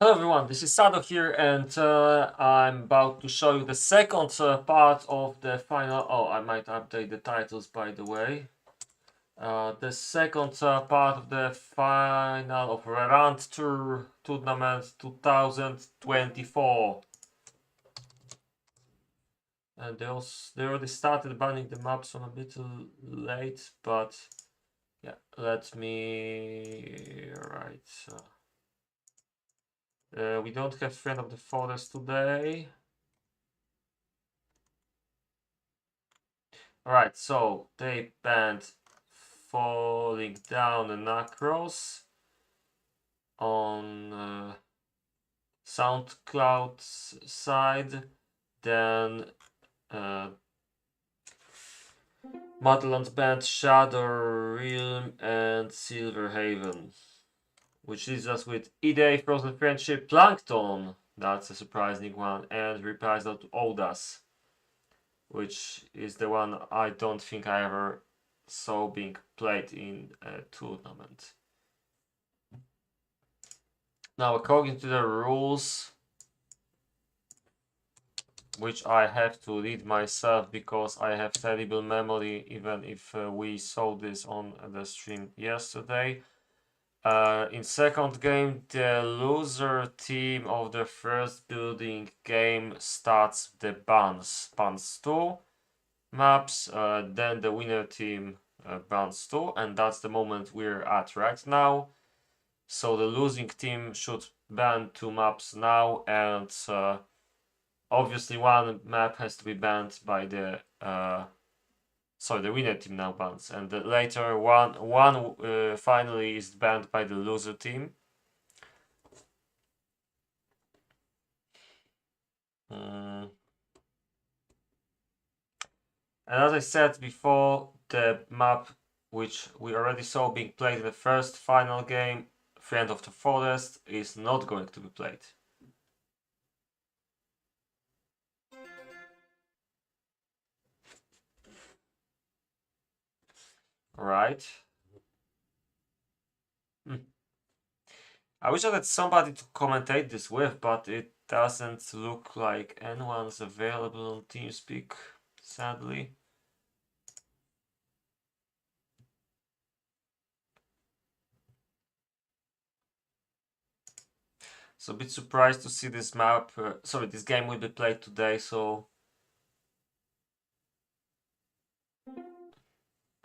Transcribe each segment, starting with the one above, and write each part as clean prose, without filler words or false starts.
Hello everyone, this is Sado here, and I'm about to show you the second part of the final. Oh, I might update the titles, by the way. The second part of the final of RandTour Tournament 2024. And they already started banning the maps on a bit late, but yeah, let me write. We don't have Friend of the Forest today. Alright, so they banned Falling Down and Across on SoundCloud's side, then Motherland banned Shadow Realm and Silverhaven, which leaves us with Ide, Frozen Friendship, Plankton, that's a surprising one, and Reprisal to Odas, which is the one I don't think I ever saw being played in a tournament. Now, according to the rules, which I have to read myself because I have terrible memory, even if we saw this on the stream yesterday. In second game, the loser team of the first building game starts the bans 2 maps, then the winner team bans 2, and that's the moment we're at right now. So the losing team should ban 2 maps now, and obviously one map has to be banned by the the winner team now bans, and later one finally is banned by the loser team. And as I said before, the map which we already saw being played in the first final game, Friend of the Forest, is not going to be played. Right? I wish I had somebody to commentate this with, but it doesn't look like anyone's available on TeamSpeak, sadly. So a bit surprised to see this map, this game will be played today, so...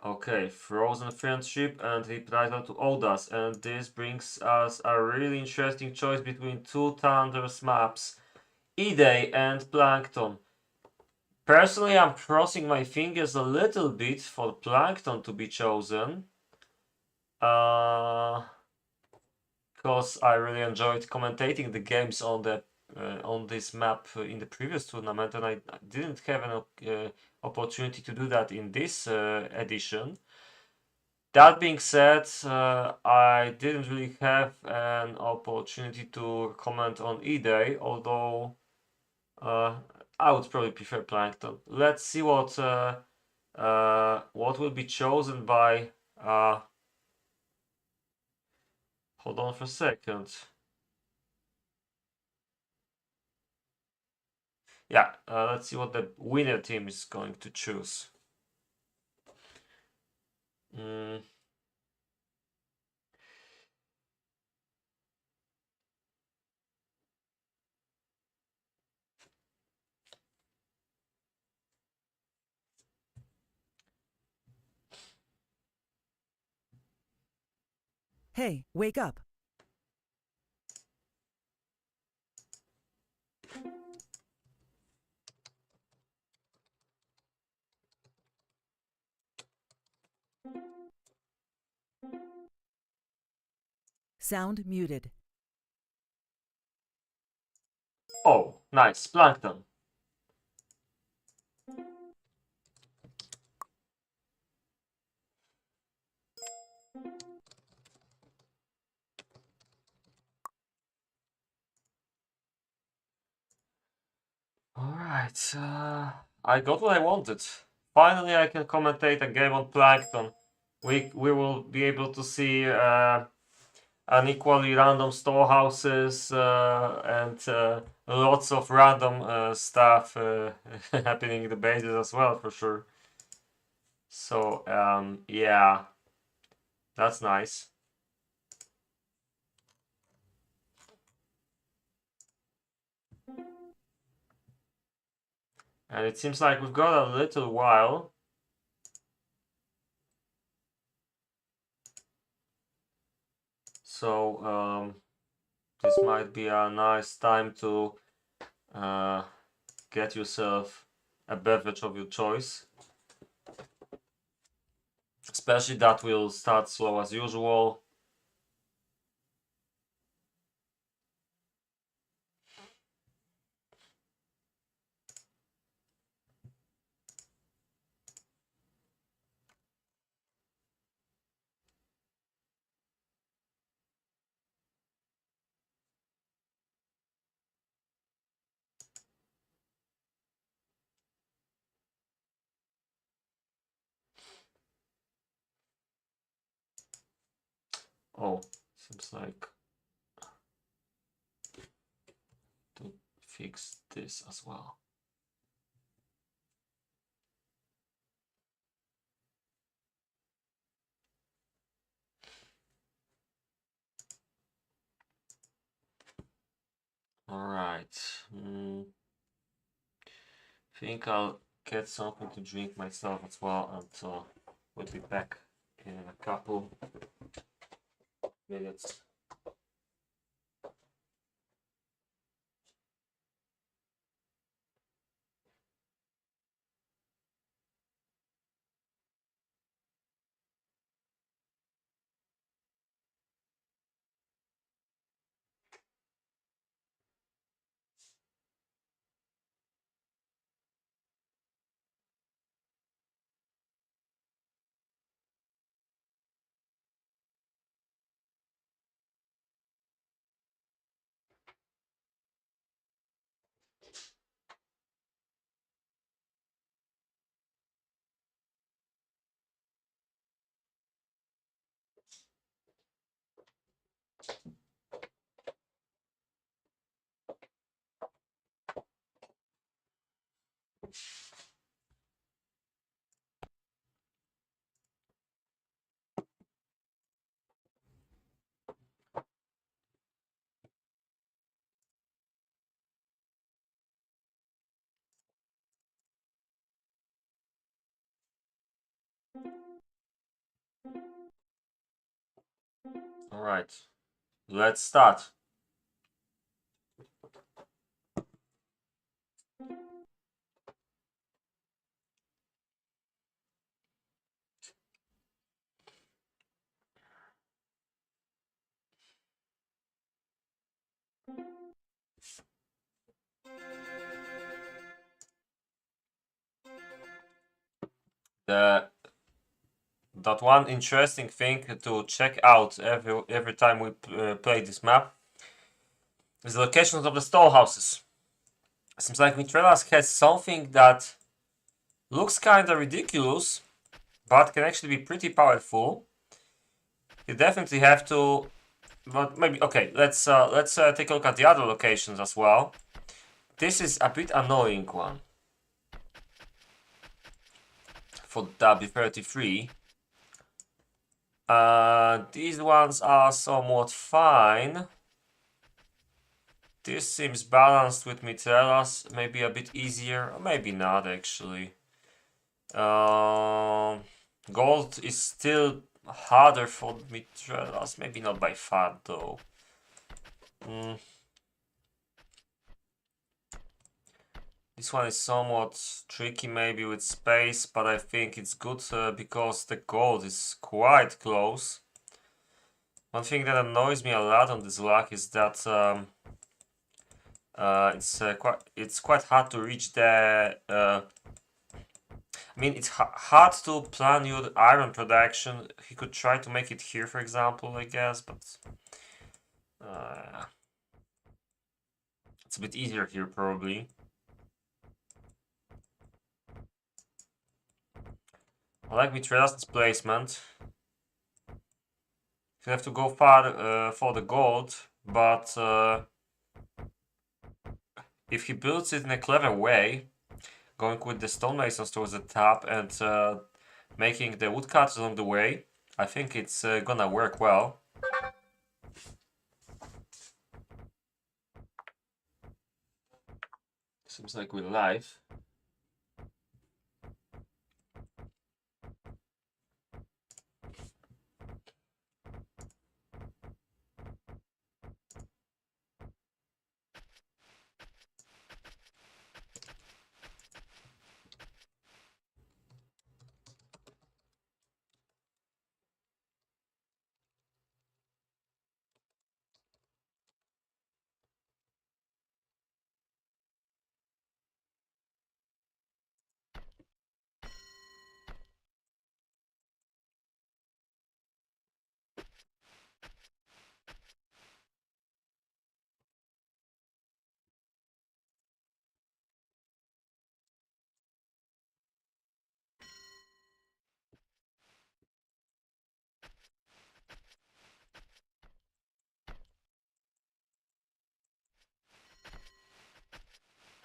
Okay, Frozen Friendship and Reprisal to Odas, and this brings us a really interesting choice between two Thunders maps, Ide and Plankton. Personally, I'm crossing my fingers a little bit for Plankton to be chosen. Because I really enjoyed commentating the games on the on this map in the previous tournament, and I didn't have an opportunity to do that in this edition. That being said, I didn't really have an opportunity to comment on E-Day, although I would probably prefer Plankton. Let's see what will be chosen by. Hold on for a second. Yeah, let's see what the winner team is going to choose. Hey, wake up. Sound muted. Oh, nice, Plankton. Alright, I got what I wanted. Finally, I can commentate a game on Plankton. We will be able to see unequally random storehouses and lots of random stuff happening in the bases as well, for sure. So yeah, that's nice. And it seems like we've got a little while. So this might be a nice time to get yourself a beverage of your choice. Especially that will start slow as usual. Oh, seems like to fix this as well. All right. Think I'll get something to drink myself as well, and we'll be back in a couple minutes. All right, let's start. The that one interesting thing to check out every time we play this map is the locations of the storehouses. Seems like Mithrellas has something that looks kinda ridiculous, but can actually be pretty powerful. You definitely have to, but maybe okay. Let's take a look at the other locations as well. This is a bit annoying one for W33. These ones are somewhat fine. This seems balanced with Mithrellas, maybe a bit easier, or maybe not actually. Gold is still harder for Mithrellas, maybe not by far though. This one is somewhat tricky maybe with space, but I think it's good because the gold is quite close. One thing that annoys me a lot on this luck is that it's quite hard to reach the. I mean, it's hard to plan your iron production. He could try to make it here, for example, I guess, but it's a bit easier here probably. I like Mithrellas' placement. You have to go far for the gold, but if he builds it in a clever way, going with the stonemasons towards the top and making the woodcutters on the way, I think it's gonna work well. Seems like we're live.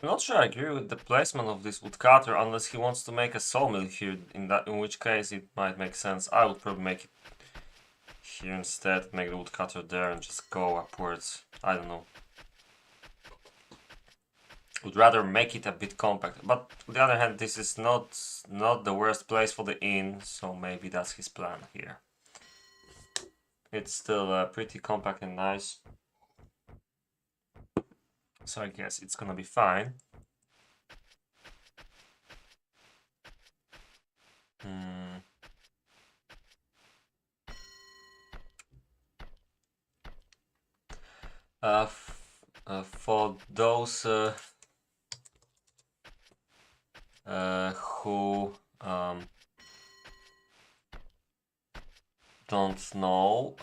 I'm not sure I agree with the placement of this woodcutter unless he wants to make a sawmill here, in which case it might make sense. I would probably make it here instead, make the woodcutter there and just go upwards. I don't know. Would rather make it a bit compact, but on the other hand, this is not the worst place for the inn, so maybe that's his plan here. It's still pretty compact and nice, so I guess it's gonna be fine. For those who don't know,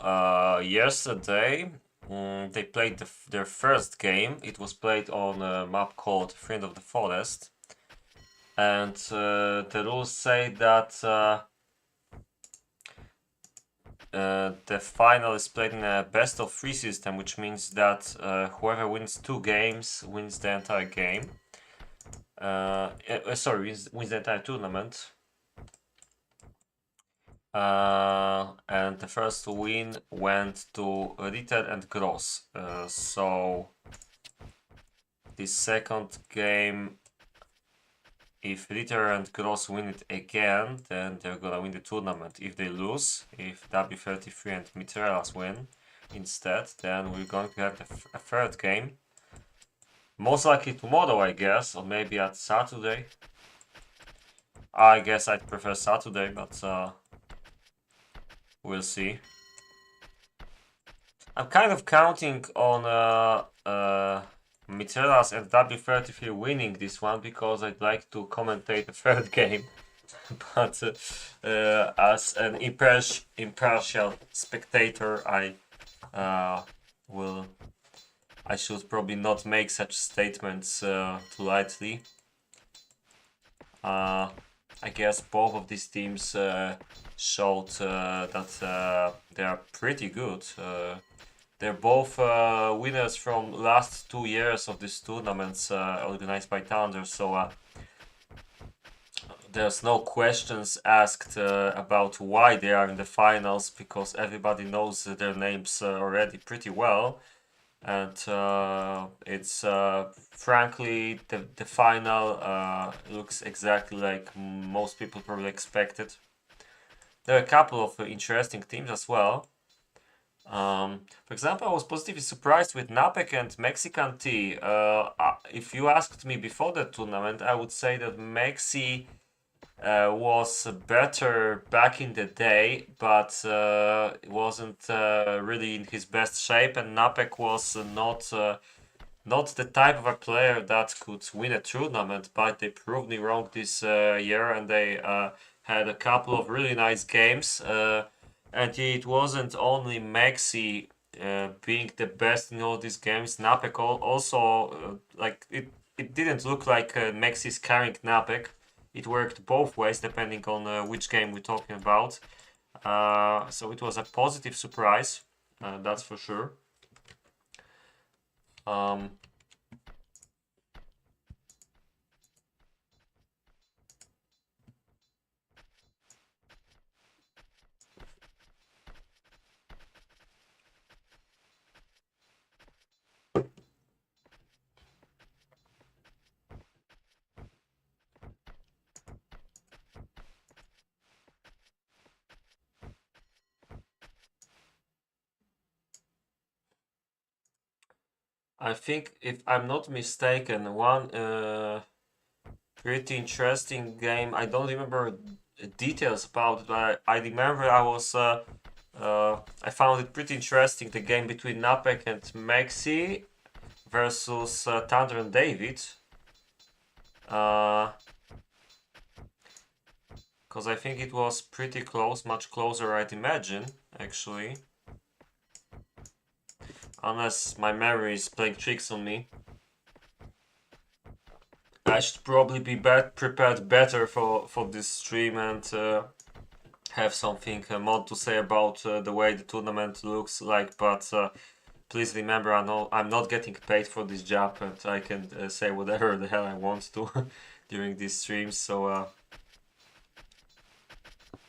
yesterday they played their first game. It was played on a map called Friend of the Forest, and the rules say that the final is played in a best of 3 system, which means that whoever wins 2 games wins the entire game. Wins the entire tournament. And the first win went to Ritter and Gross. So the second game, if Ritter and Gross win it again, then they're gonna win the tournament. If they lose, if W33 and Mithrellas win instead, then we're going to have a third game. Most likely tomorrow, I guess, or maybe at Saturday. I guess I'd prefer Saturday, but we'll see. I'm kind of counting on Mithrellas and W33 winning this one because I'd like to commentate the third game. But as an impartial spectator, I should probably not make such statements too lightly. I guess both of these teams showed that they are pretty good. They're both winners from last 2 years of these tournaments organized by Thunder, so there's no questions asked about why they are in the finals, because everybody knows their names already pretty well. And it's frankly the final looks exactly like most people probably expected. There are a couple of interesting teams as well. For example, I was positively surprised with Napek and Mexican T. If you asked me before the tournament, I would say that Mexi was better back in the day, but wasn't really in his best shape, and Napek was not the type of a player that could win a tournament, but they proved me wrong this year, and they had a couple of really nice games. And it wasn't only Maxi being the best in all these games. Napek also, it didn't look like Maxi's carrying Napek. It worked both ways depending on which game we're talking about. So it was a positive surprise, that's for sure. I think, if I'm not mistaken, one pretty interesting game. I don't remember details about it, but I remember I found it pretty interesting. The game between Napek and Maxi versus Thunder and David. Because I think it was pretty close, much closer I'd imagine, actually. Unless my memory is playing tricks on me. I should probably be prepared better for this stream and have something more to say about the way the tournament looks like, but please remember, I'm not getting paid for this job, and I can say whatever the hell I want to during these streams, so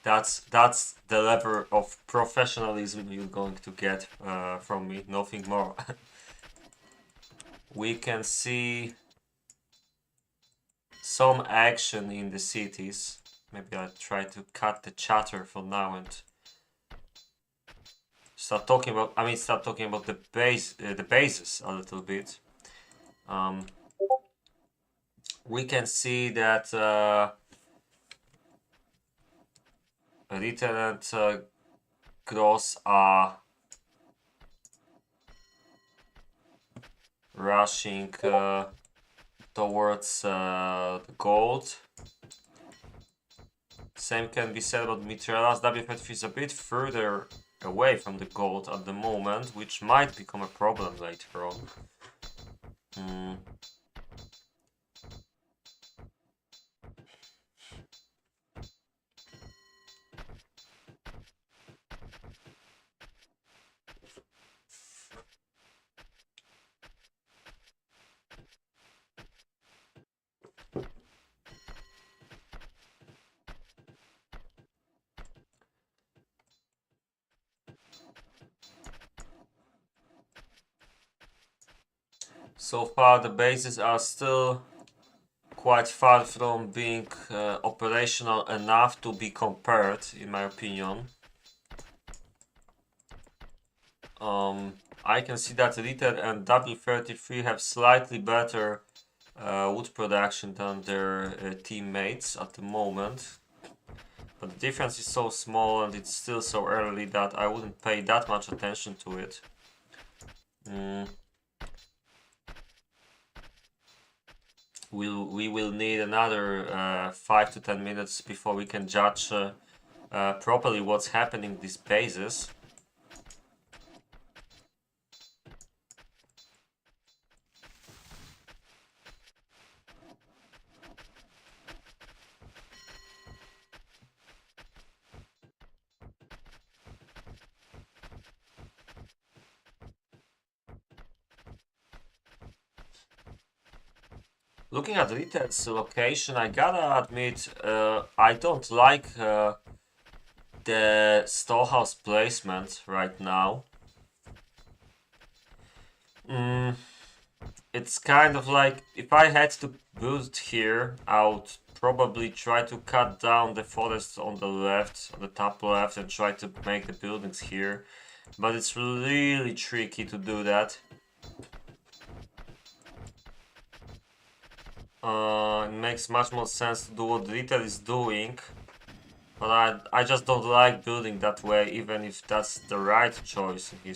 that's the level of professionalism you're going to get from me, nothing more. We can see some action in the cities. Maybe I'll try to cut the chatter for now and start talking about the bases a little bit. We can see that Ritter and Gross are rushing towards the gold. Same can be said about Mithrellas. W33 is a bit further away from the gold at the moment, which might become a problem later on. So far the bases are still quite far from being operational enough to be compared, in my opinion. I can see that Ritter and W33 have slightly better wood production than their teammates at the moment. But the difference is so small and it's still so early that I wouldn't pay that much attention to it. We will need another 5 to 10 minutes before we can judge properly what's happening in these bases. Looking at Ritter's location, I gotta admit, I don't like the storehouse placement right now. It's kind of like, if I had to build here, I would probably try to cut down the forest on the left, on the top left, and try to make the buildings here. But it's really tricky to do that. It makes much more sense to do what Ritter is doing. But I just don't like building that way, even if that's the right choice in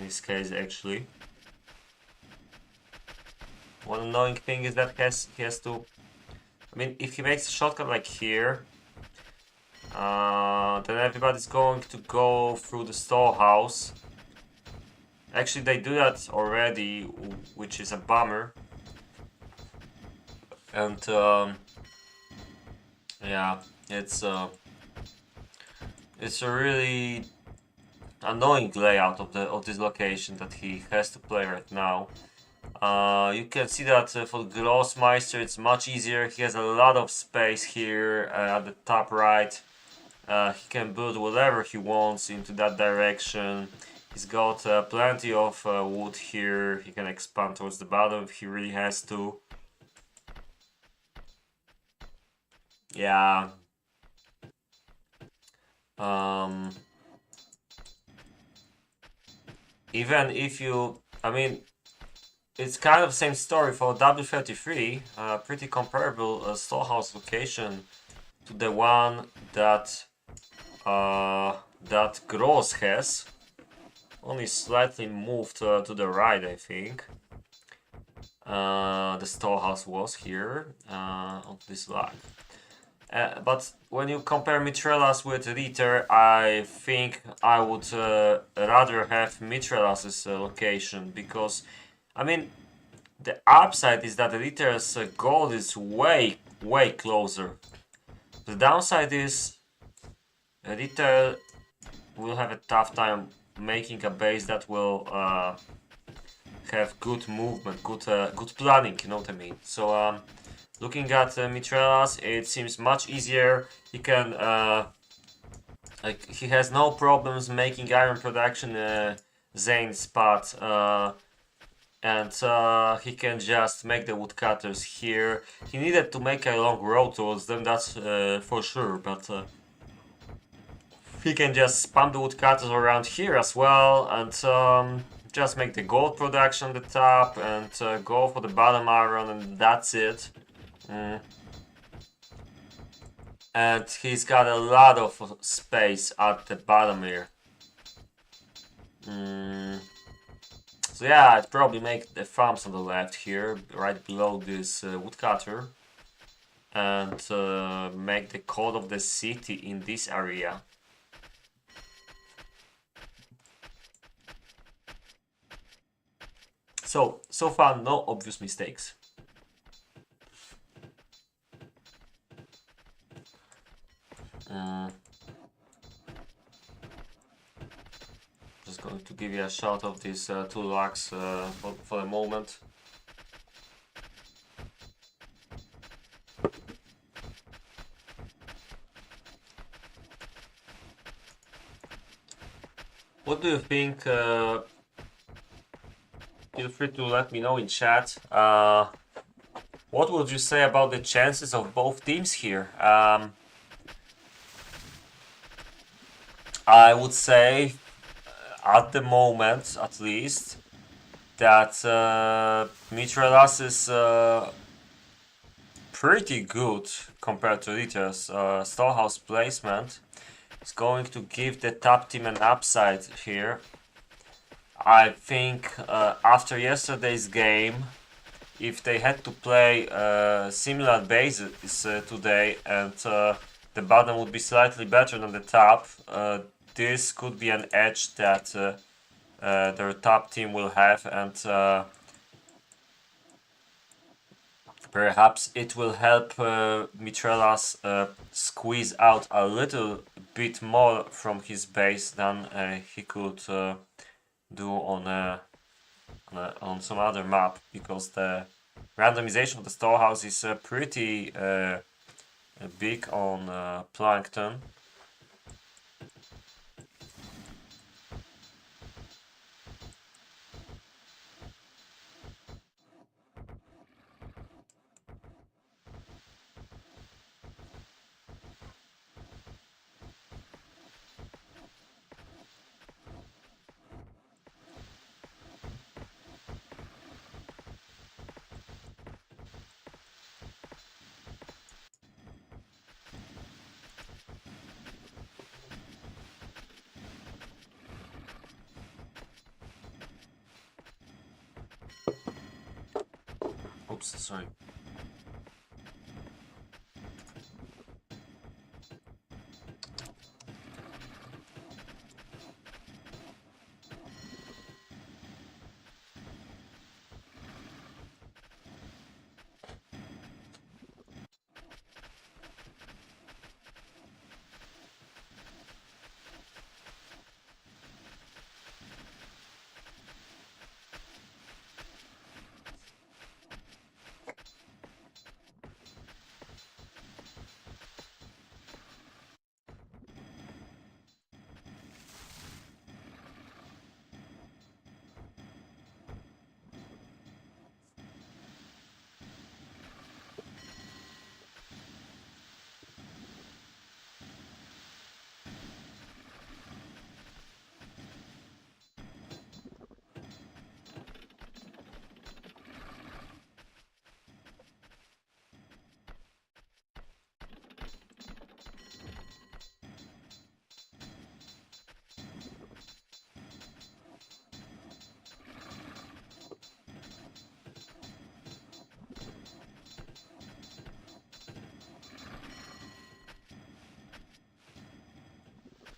his case, actually. One annoying thing is that he has to... I mean, if he makes a shortcut like here, then everybody's going to go through the storehouse. Actually, they do that already, which is a bummer. And yeah, it's It's a really annoying layout of this location that he has to play right now. You can see that for Grossmeister it's much easier. He has a lot of space here at the top right. He can build whatever he wants into that direction. He's got plenty of wood here. He can expand towards the bottom if he really has to. Yeah. Even if you, I mean, it's kind of the same story for W33. Pretty comparable storehouse location to the one that that Gross has. Only slightly moved to the right, I think. The storehouse was here on this lag. But when you compare Mithrellas with Ritter, I think I would rather have Mithrellas' location, because, I mean, the upside is that Ritter's gold is way closer. The downside is Ritter will have a tough time making a base that will have good movement, good planning, you know what I mean. So looking at Mithrellas, it seems much easier. He can like, he has no problems making iron production Zane spot, and he can just make the woodcutters here. He needed to make a long road towards them, that's for sure, but he can just spam the woodcutters around here as well, and just make the gold production on the top, and go for the bottom iron, and that's it. And he's got a lot of space at the bottom here. So yeah, I'd probably make the farms on the left here, right below this woodcutter, and make the code of the city in this area. So far, no obvious mistakes. Just going to give you a shot of these two locks for the moment. What do you think? Feel free to let me know in chat. What would you say about the chances of both teams here? I would say, at the moment at least, that Mithrellas is pretty good compared to Ritter's. Storehouse placement is going to give the top team an upside here. I think after yesterday's game, if they had to play similar bases today, and the bottom would be slightly better than the top, this could be an edge that their top team will have, and perhaps it will help Mithrellas squeeze out a little bit more from his base than he could do on some other map, because the randomization of the storehouse is pretty big on Plankton. Oops, sorry.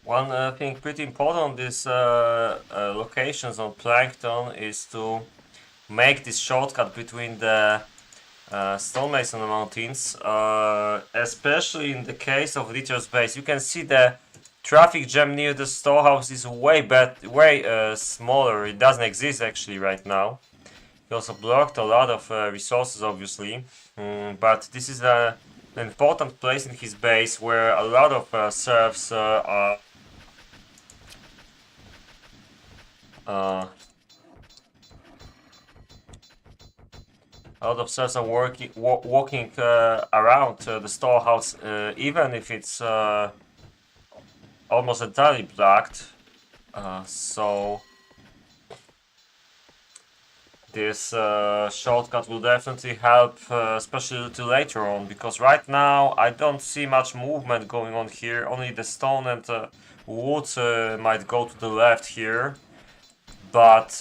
One thing pretty important on these locations on Plankton is to make this shortcut between the stonemason mountains, especially in the case of Ritter's base. You can see the traffic jam near the storehouse is way smaller. It doesn't exist actually right now. He also blocked a lot of resources, obviously, but this is an important place in his base where a lot of serfs are. A lot of serfs are walking around the storehouse, even if it's almost entirely blocked. So this shortcut will definitely help, especially to later on, because right now I don't see much movement going on here. Only the stone and wood might go to the left here, but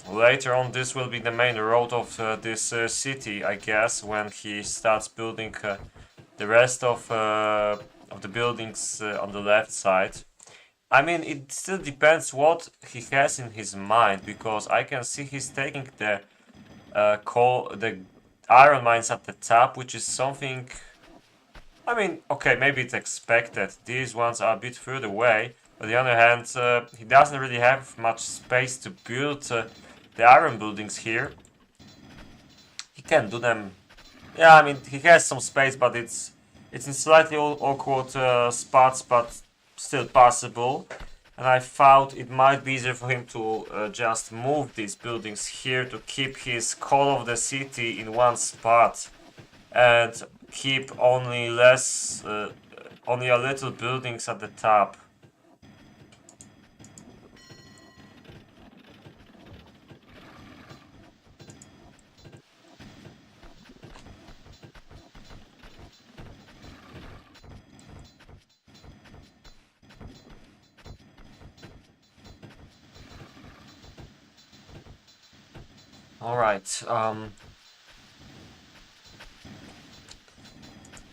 later on this will be the main road of this city, I guess, when he starts building the rest of the buildings on the left side. I mean, it still depends what he has in his mind, because I can see he's taking the the iron mines at the top, which is something. I mean, okay, maybe it's expected. These ones are a bit further away. On the other hand, he doesn't really have much space to build the iron buildings here. He can do them. Yeah, I mean, he has some space, but it's in slightly awkward spots, but still possible. And I thought it might be easier for him to just move these buildings here to keep his core of the city in one spot and keep only only a little buildings at the top. Alright,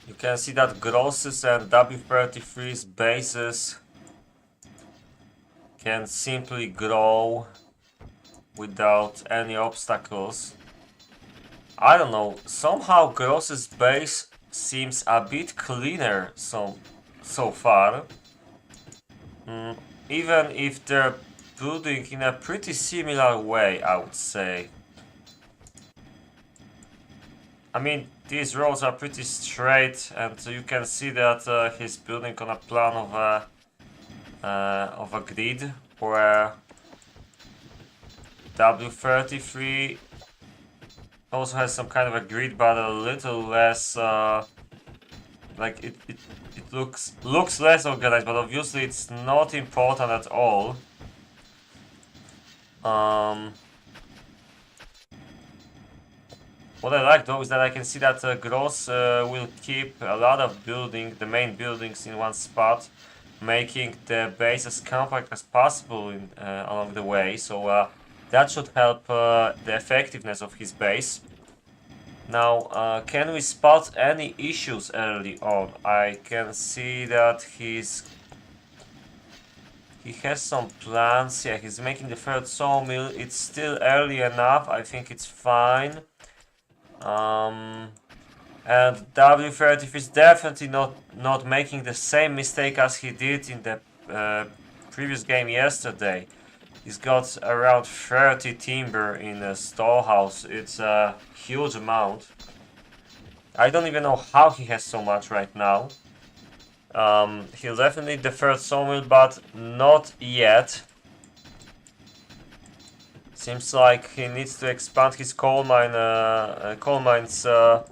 you can see that Gross's and W33's bases can simply grow without any obstacles. I don't know, somehow Gross's base seems a bit cleaner so far. Even if they're building in a pretty similar way, I would say. I mean, these roads are pretty straight, and you can see that he's building on a plan of a grid where W33 also has some kind of a grid, but a little less. Like it looks less organized, but obviously it's not important at all. What I like though is that I can see that Gross will keep a lot of the main buildings in one spot, making the base as compact as possible along the way. So that should help the effectiveness of his base. Now, can we spot any issues early on? I can see that he has some plans. Yeah, he's making the third sawmill. It's still early enough. I think it's fine. And W30 is definitely not making the same mistake as he did in the previous game yesterday. He's got around 30 timber in the storehouse. It's a huge amount. I don't even know how he has so much right now. He'll definitely need the third sawmill, but not yet. Seems like he needs to expand his coal mines a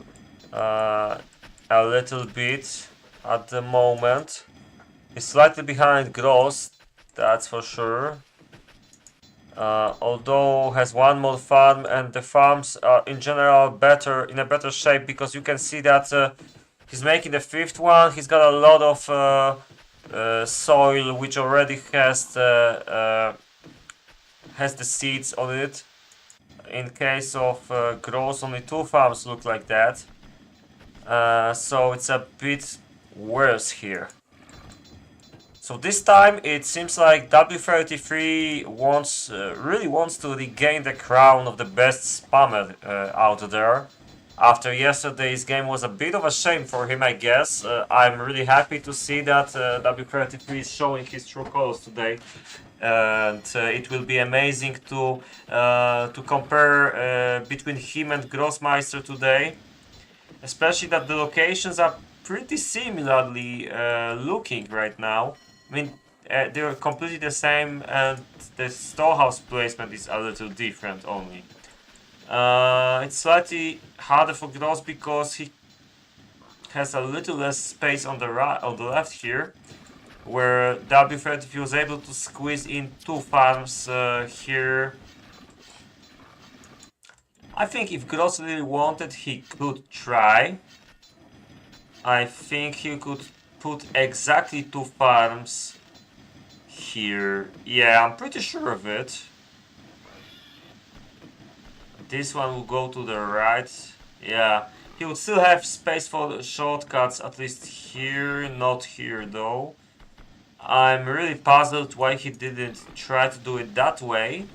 little bit at the moment. He's slightly behind Gross, that's for sure. Although has one more farm, and the farms are in general in a better shape, because you can see that he's making the fifth one. He's got a lot of soil which already has the seeds on it. In case of Gross, only 2 farms look like that. So it's a bit worse here. So this time it seems like W33 really wants to regain the crown of the best spammer out there. After yesterday's game was a bit of a shame for him, I guess. I'm really happy to see that W33 is showing his true colors today. And it will be amazing to compare between him and Grossmeister today. Especially that the locations are pretty similarly looking right now. I mean, they're completely the same, and the storehouse placement is a little different only. It's slightly harder for Gross because he has a little less space on the right, on the left here, where W33 was able to squeeze in 2 farms here. I think if Gross really wanted, he could try. I think he could put exactly 2 farms here. Yeah, I'm pretty sure of it. This one will go to the right. Yeah, he would still have space for the shortcuts, at least here, not here though. I'm really puzzled why he didn't try to do it that way.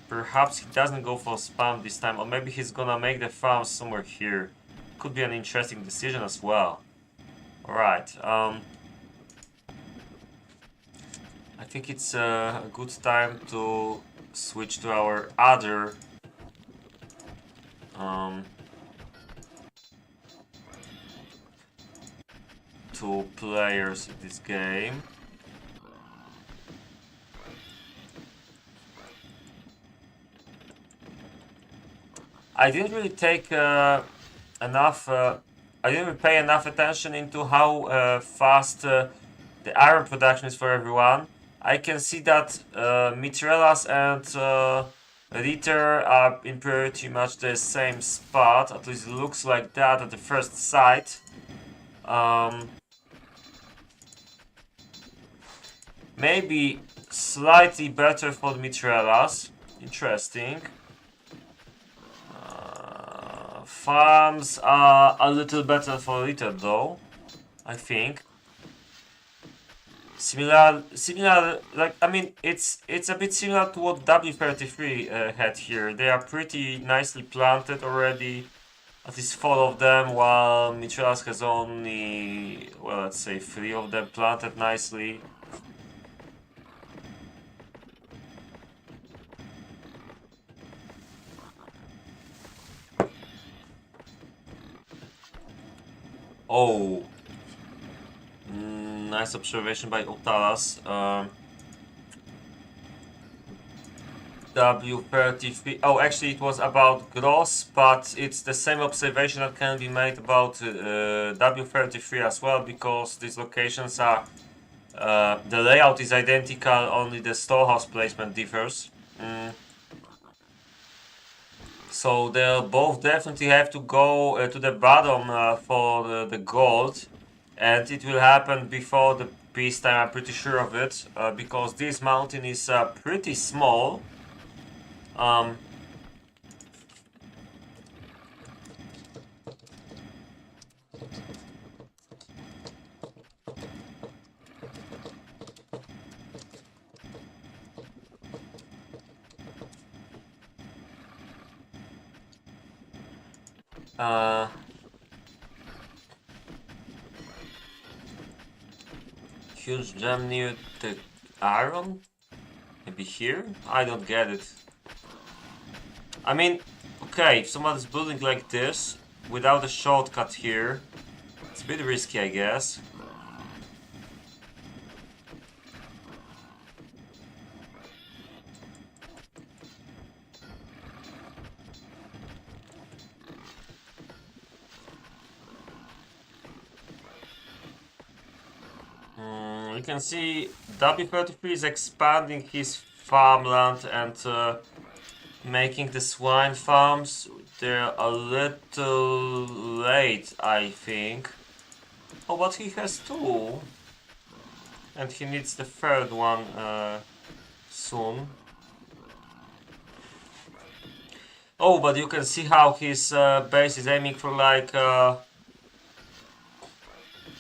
Perhaps he doesn't go for spam this time, or maybe he's gonna make the farms somewhere here. Could be an interesting decision as well. Alright, I think it's a good time to switch to our other two players in this game. I didn't really take enough. I didn't pay enough attention into how fast the iron production is for everyone. I can see that Mithrellas and Ritter are in pretty much the same spot. At least it looks like that at the first sight. Maybe slightly better for the Mithrellas. Interesting. Farms are a little better for Ritter though, I think. Similar, like, I mean, it's a bit similar to what W33 had here. They are pretty nicely planted already, at least 4 of them, while Mithrellas has only, well, let's say 3 of them planted nicely. Oh, nice observation by Otalas. W33. Oh, actually, it was about Gross, but it's the same observation that can be made about W33 as well, because these locations are. The layout is identical, only the storehouse placement differs. So they'll both definitely have to go to the bottom for the gold, and it will happen before the peacetime, I'm pretty sure of it, because this mountain is pretty small. Huge gem near the iron? Maybe here? I don't get it. I mean, okay, if someone's building like this, without a shortcut here, it's a bit risky, I guess. You can see W33 is expanding his farmland and making the swine farms. They're a little late, I think. Oh, but he has 2. And he needs the 3rd one soon. Oh, but you can see how his base is aiming for like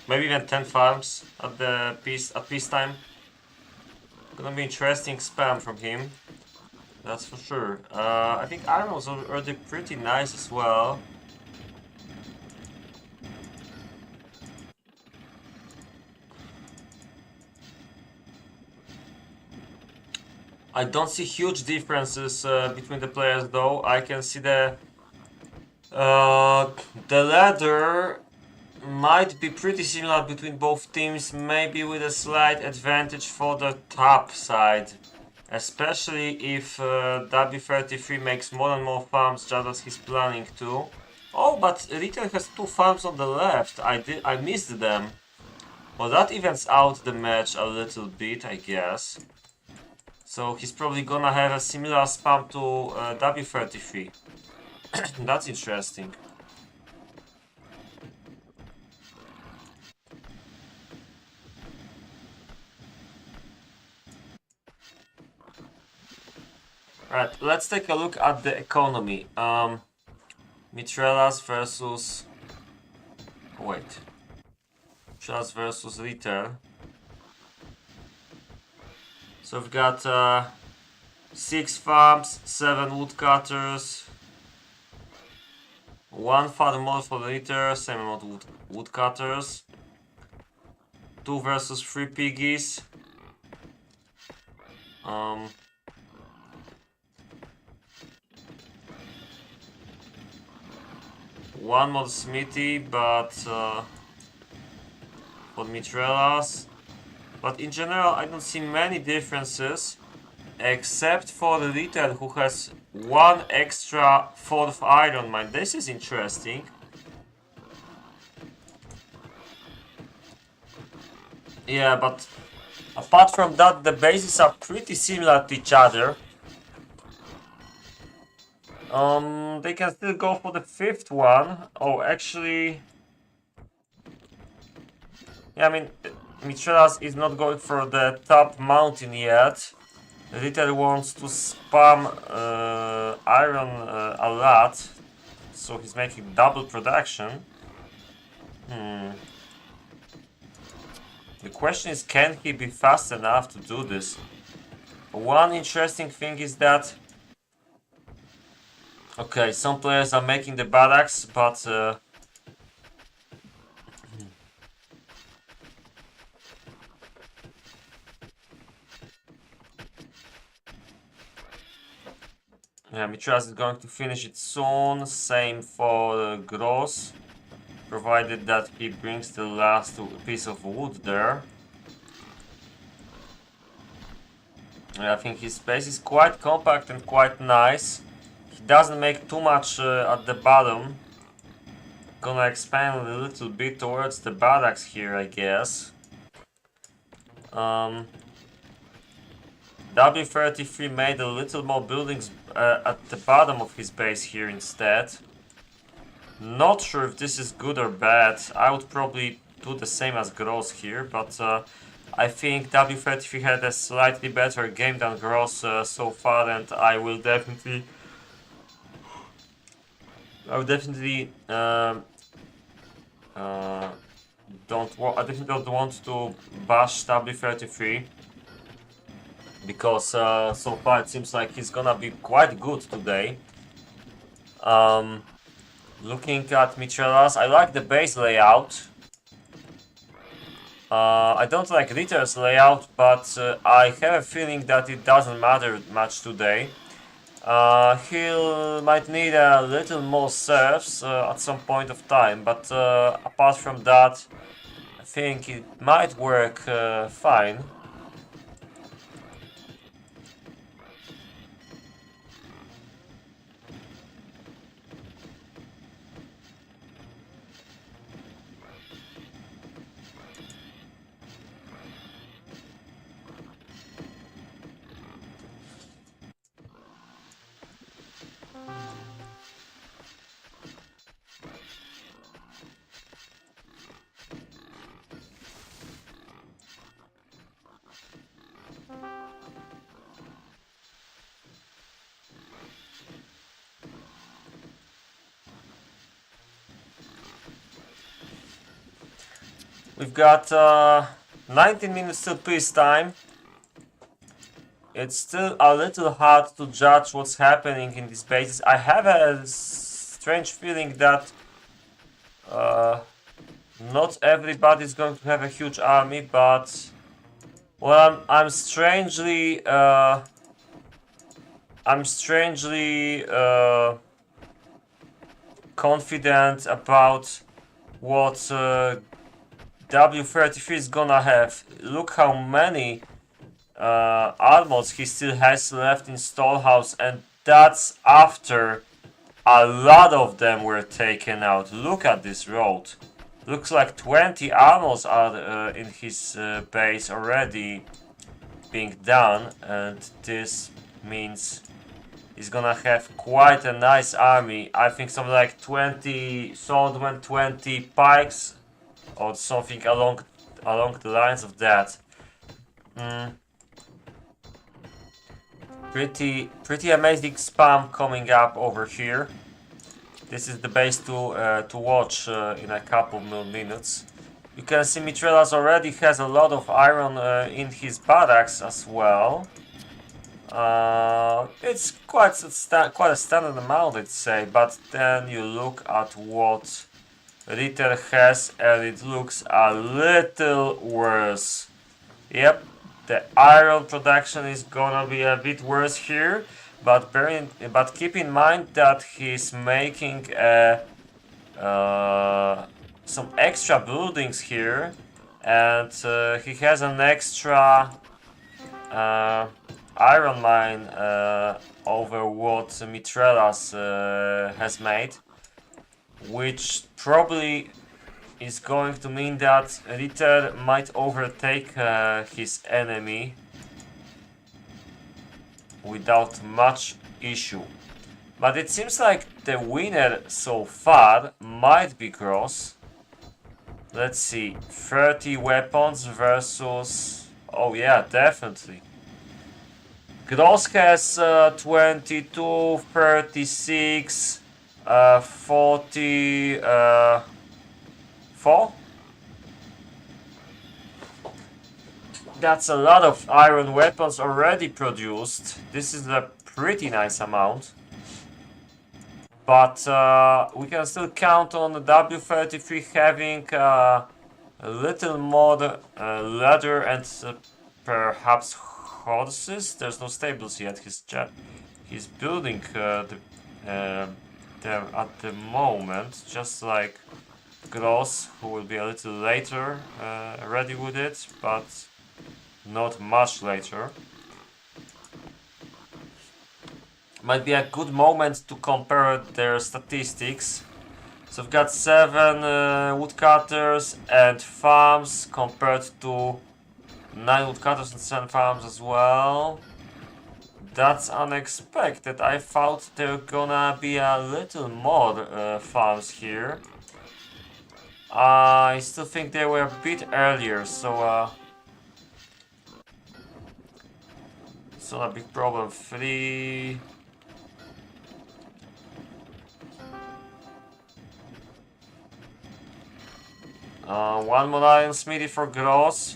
maybe even 10 farms at the peacetime. Gonna be interesting spam from him, that's for sure. I think iron was already pretty nice as well. I don't see huge differences between the players though. I can see the ladder might be pretty similar between both teams, maybe with a slight advantage for the top side. Especially if W33 makes more and more farms just as he's planning to. Oh, but Ritter has 2 farms on the left. I missed them. Well, that evens out the match a little bit, I guess. So he's probably gonna have a similar spam to W33. That's interesting. Right, let's take a look at the economy. Mithrellas versus... Wait. Mithrellas versus Ritter. So we've got 6 farms, 7 woodcutters, 1 farm more for the Ritter, same amount of woodcutters, 2 versus 3 piggies. One more smithy, but for Mithrellas. But in general, I don't see many differences, except for the Ritter, who has 1 extra 4th iron mine. This is interesting. Yeah, but apart from that, the bases are pretty similar to each other. They can still go for the 5th one. Oh, actually... Yeah, I mean, Mithrellas is not going for the top mountain yet. Ritter wants to spam iron a lot, so he's making double production. The question is, can he be fast enough to do this? One interesting thing is that... Okay, some players are making the barracks, but... Yeah, Mithrellas is going to finish it soon. Same for Gross, provided that he brings the last piece of wood there. I think his space is quite compact and quite nice. He doesn't make too much at the bottom. Gonna expand a little bit towards the barracks here, I guess. W33 made a little more buildings at the bottom of his base here instead. Not sure if this is good or bad. I would probably do the same as Gross here, but I think W33 had a slightly better game than Gross so far, and I definitely I definitely don't want to bash W33, because so far it seems like he's gonna be quite good today. Looking at Mithrellas, I like the base layout. I don't like Ritter's layout, but I have a feeling that it doesn't matter much today. He might need a little more serfs at some point of time, but apart from that, I think it might work fine. We've got 19 minutes till peacetime. It's still a little hard to judge what's happening in these bases. I have a strange feeling that not everybody's going to have a huge army, but well, I'm strangely confident about what W33 is gonna have. Look how many armors he still has left in Stallhouse, and that's after a lot of them were taken out. Look at this road. Looks like 20 armors are in his base already being done, and this means he's gonna have quite a nice army. I think something like 20 swordmen, 20 pikes, or something along the lines of that. Pretty amazing spam coming up over here. This is the base to watch in a couple more minutes. You can see Mithrellas already has a lot of iron in his barracks as well. It's quite a standard amount, I'd say, but then you look at what Ritter has and it looks a little worse. Yep, the iron production is gonna be a bit worse here, but keep in mind that he's making some extra buildings here, and he has an extra iron mine over what Mithrellas has made, which probably is going to mean that Ritter might overtake his enemy without much issue. But it seems like the winner so far might be Gross. Let's see, 30 weapons versus... oh yeah, definitely. Gross has 22, 36, 44. That's a lot of iron weapons already produced. This is a pretty nice amount. But we can still count on the W33 having a little more leather and perhaps horses. There's no stables yet. He's building them at the moment, just like Gross, who will be a little later ready with it, but not much later. Might be a good moment to compare their statistics. So we've got 7 woodcutters and farms compared to 9 woodcutters and 7 farms as well. That's unexpected. I thought there were gonna be a little more farms here. I still think they were a bit earlier, so it's not a big problem. 3... one more iron smithy for Gross.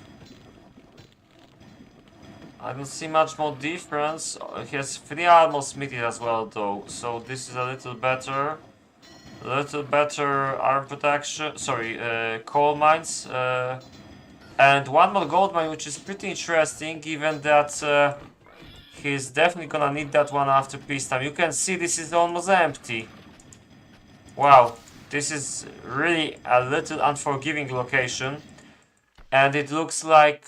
I don't see much more difference. He has 3 armor smithies as well though, so this is a little better. A little better iron production, sorry, coal mines. And 1 more gold mine, which is pretty interesting, given that he's definitely gonna need that one after peacetime. You can see this is almost empty. Wow. This is really a little unforgiving location, and it looks like...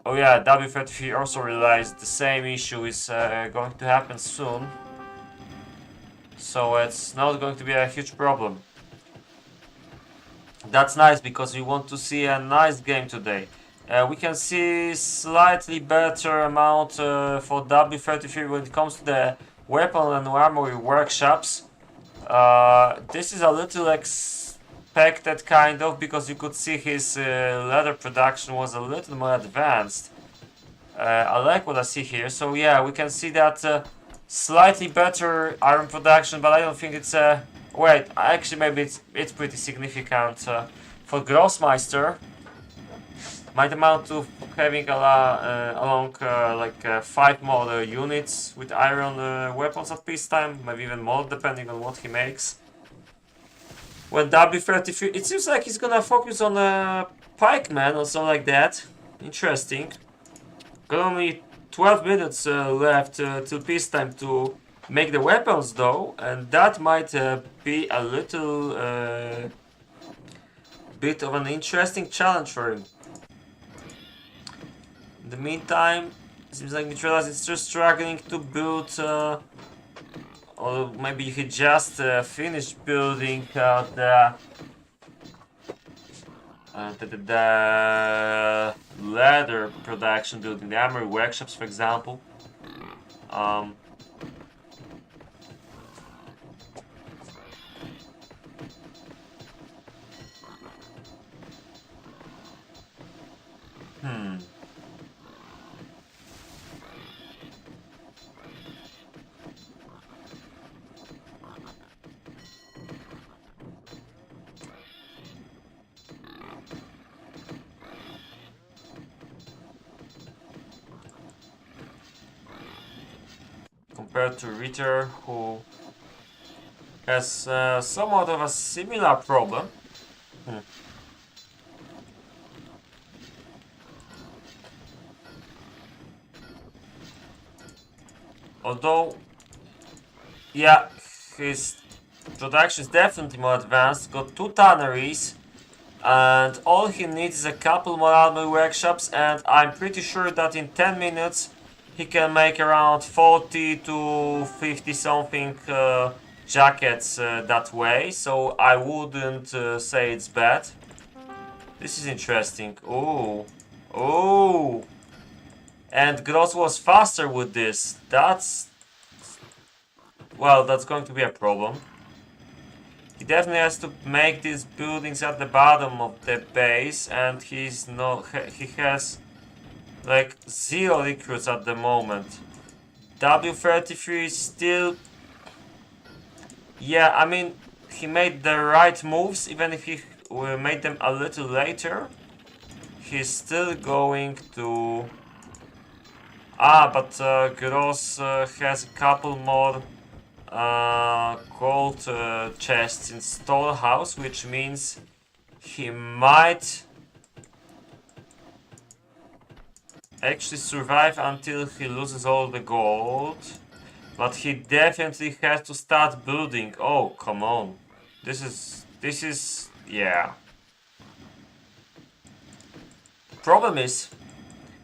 oh yeah, W33 also realized the same issue is going to happen soon, so it's not going to be a huge problem. That's nice, because we want to see a nice game today. We can see slightly better amount for W33 when it comes to the weapon and armory workshops. This is a little expected kind of, because you could see his leather production was a little more advanced. I like what I see here, so yeah, we can see that slightly better iron production, but I don't think it's wait, actually maybe it's pretty significant for Grossmeister might amount to having along like 5 more units with iron weapons at peacetime, maybe even more depending on what he makes. When W33, it seems like he's gonna focus on pikeman or something like that. Interesting. Got only 12 minutes left till peacetime to make the weapons though, and that might be a little bit of an interesting challenge for him. In the meantime, it seems like Mithrellas is just struggling to build, or maybe he just finished building the leather production building, the armory workshops, for example. Compared to Ritter, who has somewhat of a similar problem. Although, yeah, his production is definitely more advanced. Got 2 tanneries, and all he needs is a couple more armory workshops, and I'm pretty sure that in 10 minutes he can make around 40 to 50 something jackets that way, so I wouldn't say it's bad. This is interesting. Oh, oh, and Gross was faster with this. Well, that's going to be a problem. He definitely has to make these buildings at the bottom of the base, and he has like 0 recruits at the moment. W33 is still... Yeah, I mean, he made the right moves, even if he made them a little later. He's still going to... but Gross has a couple more gold chests in storehouse, which means he might actually survive until he loses all the gold, but he definitely has to start building. Oh, come on, this is yeah. Problem is,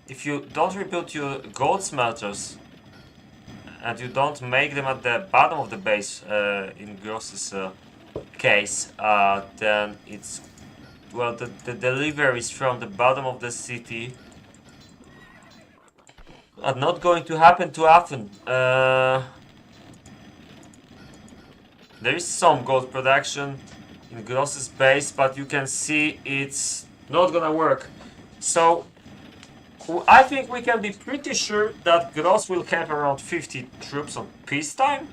if you don't rebuild your gold smelters and you don't make them at the bottom of the base, in Gross's case, then it's, well, the deliveries from the bottom of the city are not going to happen too often. There is some gold production in Gross's base, but you can see it's not gonna work. So I think we can be pretty sure that Gross will have around 50 troops on peacetime,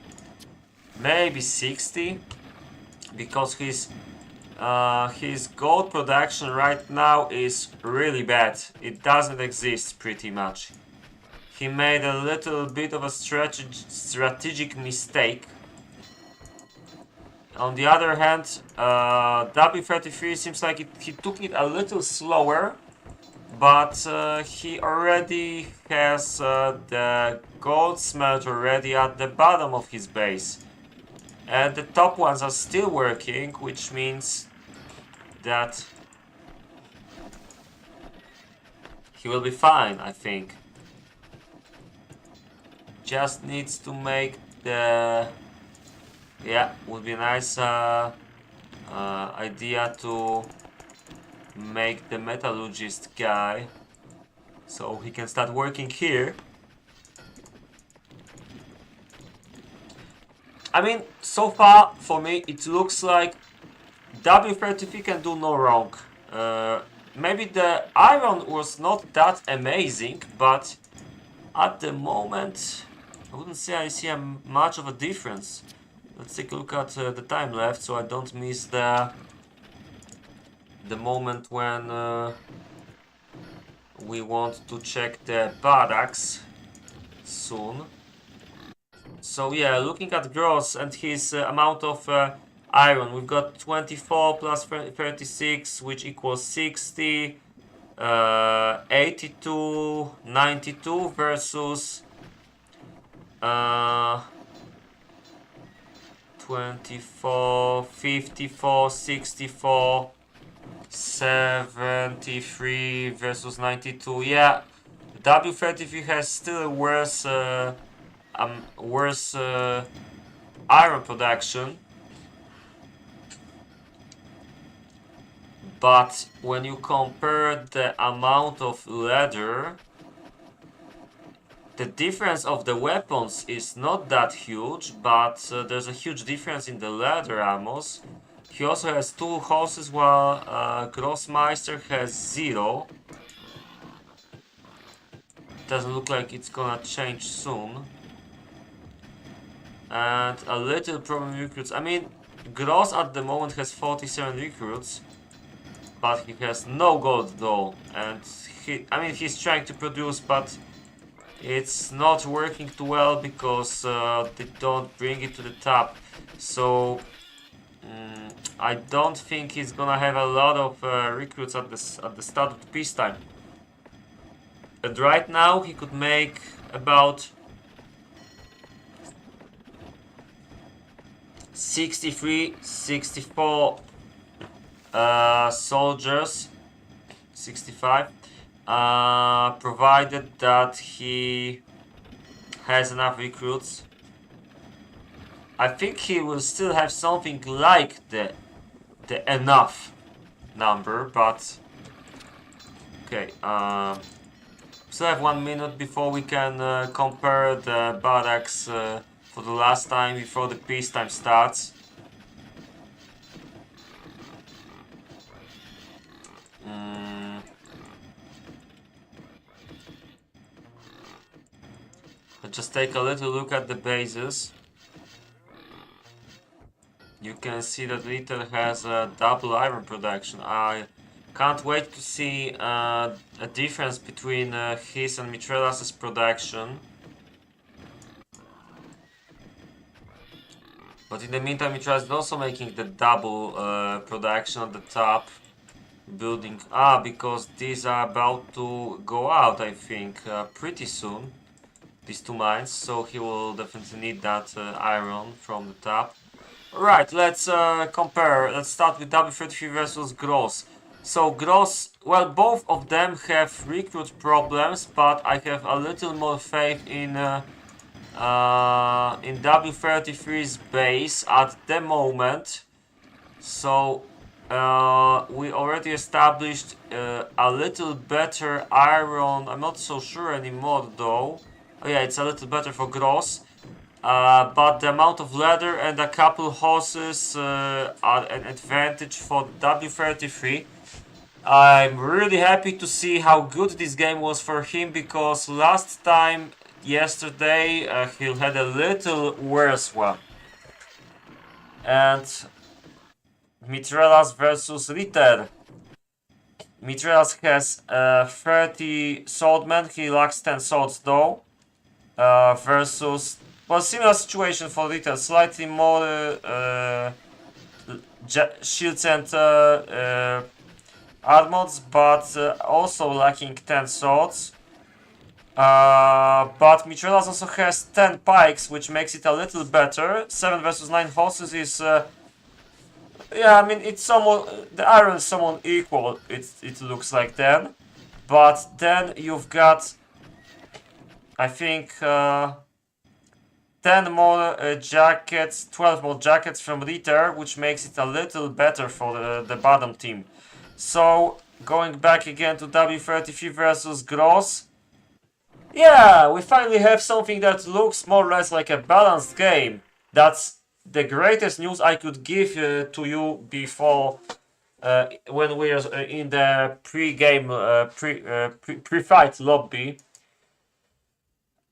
maybe 60, because his gold production right now is really bad. It doesn't exist pretty much. He made a little bit of a strategic mistake. On the other hand, W33 seems like he took it a little slower, but he already has the gold smelter ready at the bottom of his base. And the top ones are still working, which means that he will be fine, I think. Just needs to make the... Yeah, would be a nice idea to make the metallurgist guy so he can start working here. I mean, so far for me it looks like W33 can do no wrong. Maybe the iron was not that amazing, but at the moment I wouldn't say I see much of a difference. Let's take a look at the time left so I don't miss the the moment when we want to check the barracks soon. So yeah, looking at gross and his amount of iron, we've got 24 plus 36, which equals 60, 82, 92 versus 24, 54, 64, 73 versus 92. Yeah, W33 has still a worse iron production, but when you compare the amount of leather, the difference of the weapons is not that huge, but there's a huge difference in the leather ammos. He also has 2 horses, while Grossmeister has 0. Doesn't look like it's gonna change soon. And a little problem recruits. I mean, Gross at the moment has 47 recruits, but he has no gold though. And he's trying to produce, but it's not working too well because they don't bring it to the top. So I don't think he's gonna have a lot of recruits at the start of the peacetime. And right now he could make about 63, 64 soldiers, 65, provided that he has enough recruits. I think he will still have something like the enough number, but okay. Still have 1 minute before we can compare the barracks for the last time before the peacetime starts. Let's just take a little look at the bases. You can see that Ritter has a double iron production. I can't wait to see a difference between his and Mithrellas' production. But in the meantime, Mithrellas is also making the double production at the top. Building because these are about to go out, I think, pretty soon. These 2 mines, so he will definitely need that iron from the top. Alright, let's compare. Let's start with W33 versus Gross. So Gross, well, both of them have recruit problems, but I have a little more faith in W33's base at the moment. So we already established a little better iron. I'm not so sure anymore though. Oh yeah, it's a little better for Gross. But the amount of leather and a couple horses are an advantage for W33. I'm really happy to see how good this game was for him, because last time, yesterday, he had a little worse one. And Mithrellas versus Ritter. Mithrellas has 30 swordmen, he lacks 10 swords though. Versus, well, similar situation for Ritter, slightly more shields and armors, but also lacking 10 swords. But Mithrellas also has 10 pikes, which makes it a little better. 7 versus 9 horses is yeah, I mean, it's somewhat, the iron is somewhat equal, it looks like then. But then you've got, I think, 10 more jackets, 12 more jackets from Ritter, which makes it a little better for the bottom team. So, going back again to W33 versus Gross. Yeah, we finally have something that looks more or less like a balanced game. That's the greatest news I could give to you before when we are in the pre-game, pre-fight lobby.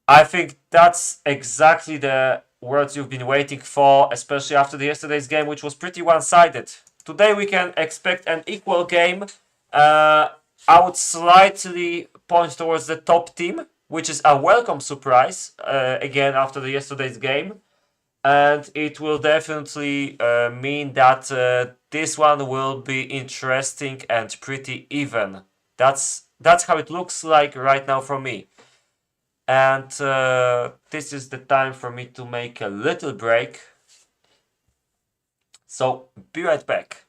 I think that's exactly the words you've been waiting for, especially after yesterday's game, which was pretty one-sided. today we can expect an equal game. I would slightly point towards the top team, which is a welcome surprise, again, after the yesterday's game. And it will definitely mean that this one will be interesting and pretty even. That's how it looks like right now for me. And this is the time for me to make a little break. So be right back.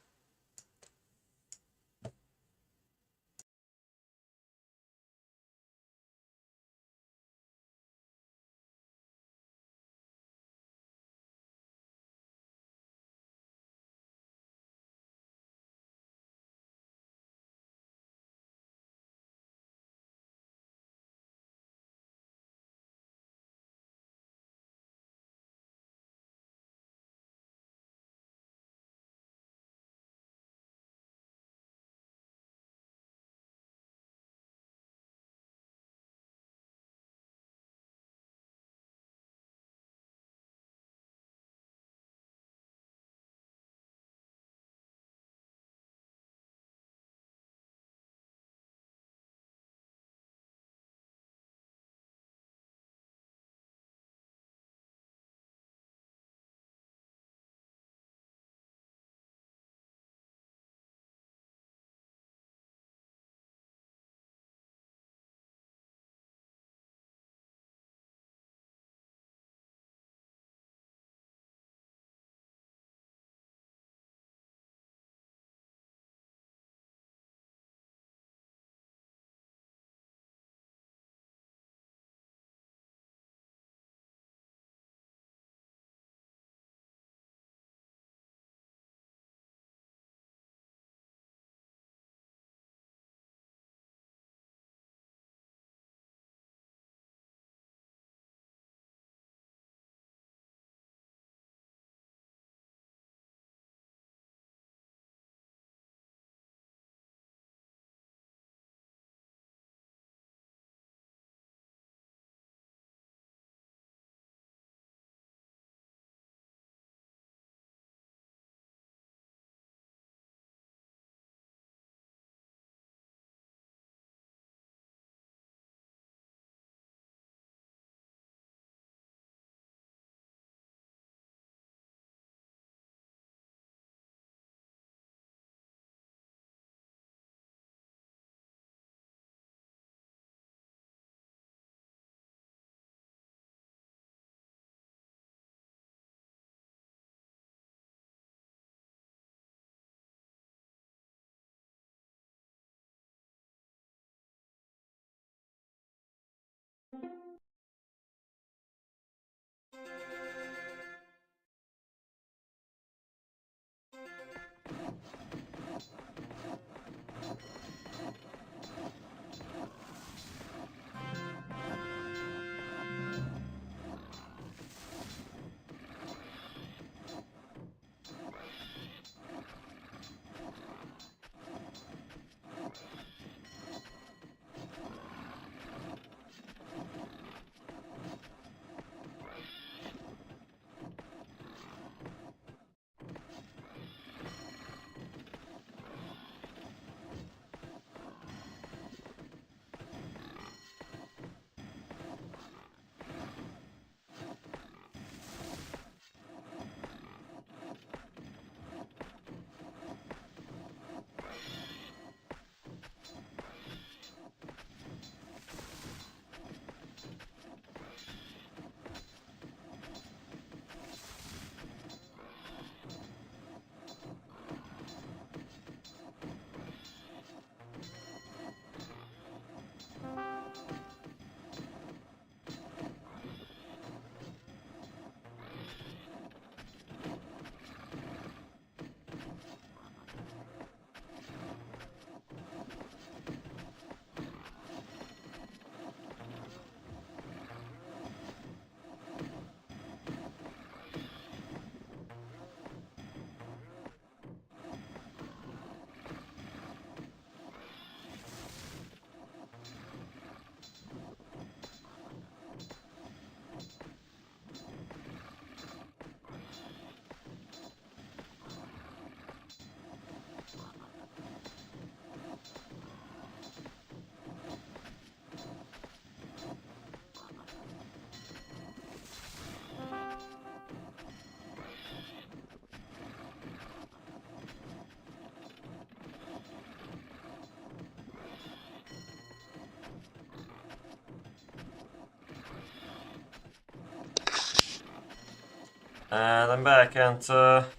And I'm back, and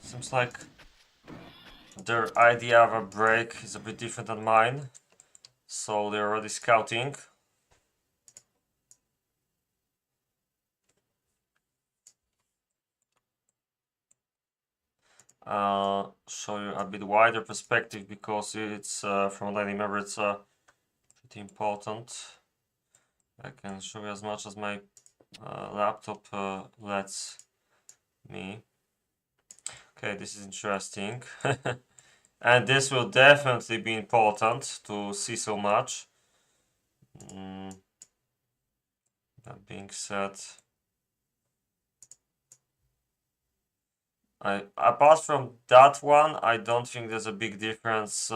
seems like their idea of a break is a bit different than mine. So they're already scouting. Show you a bit wider perspective because it's from what I remember it's pretty important. I can show you as much as my laptop lets me. Okay, this is interesting. And this will definitely be important to see so much. That being said, apart from that one, I don't think there's a big difference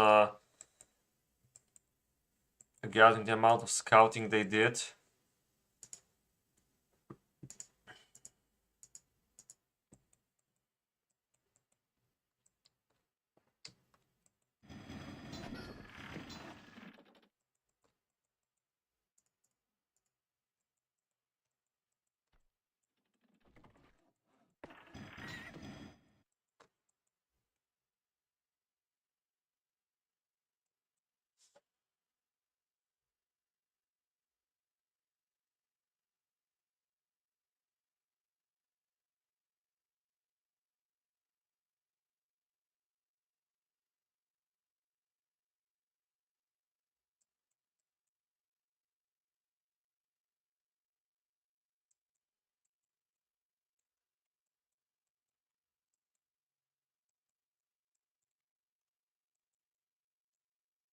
regarding the amount of scouting they did.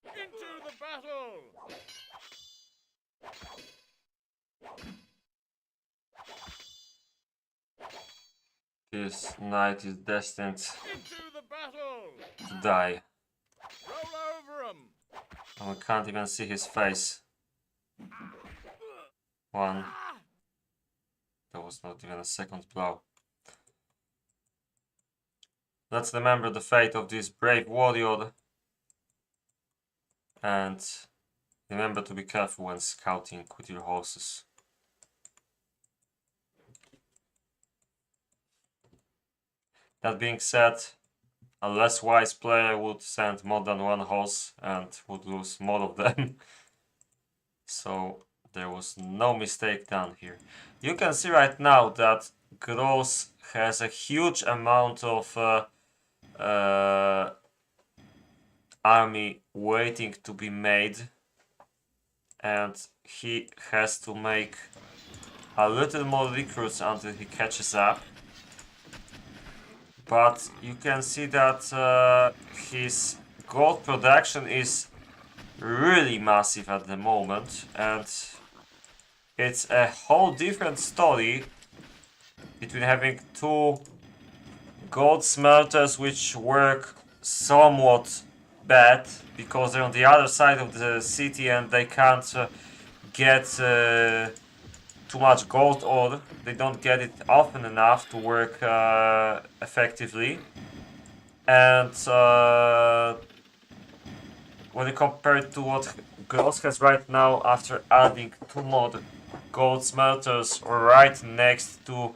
Into the battle! This knight is destined Into the battle! to die. Roll over 'em! And we can't even see his face. One. That was not even a second blow. Let's remember the fate of this brave warrior. And remember to be careful when scouting with your horses. That being said, a less wise player would send more than one horse and would lose more of them. So there was no mistake done here. You can see right now that Gross has a huge amount of army waiting to be made, and he has to make a little more recruits until he catches up. But you can see that his gold production is really massive at the moment, and it's a whole different story between having two gold smelters which work somewhat bad because they're on the other side of the city and they can't get too much gold ore. They don't get it often enough to work effectively. And when you compare it to what Gross has right now after adding two more gold smelters right next to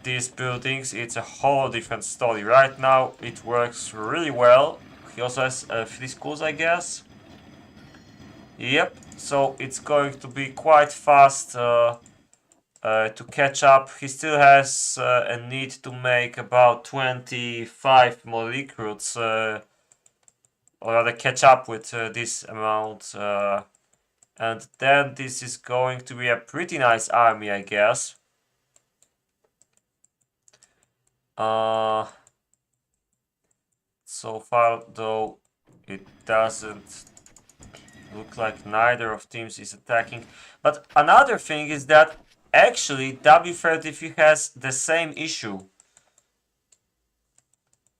these buildings, it's a whole different story. Right now it works really well. He also has 3 schools, I guess. Yep, so it's going to be quite fast to catch up. He still has a need to make about 25 more recruits, or rather catch up with this amount. And then this is going to be a pretty nice army, I guess. So far, though, it doesn't look like neither of teams is attacking. But another thing is that actually W33 has the same issue.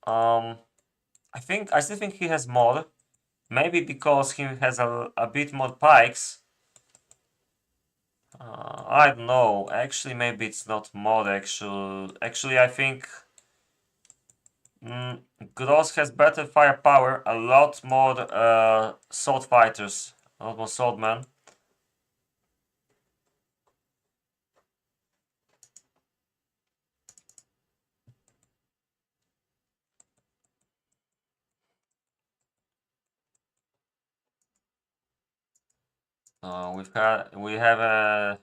I still think he has more. Maybe because he has a bit more pikes. I don't know. Actually, maybe it's not mod. Actually, I think Gross has better firepower, a lot more sword fighters, a lot more swordmen. We have a,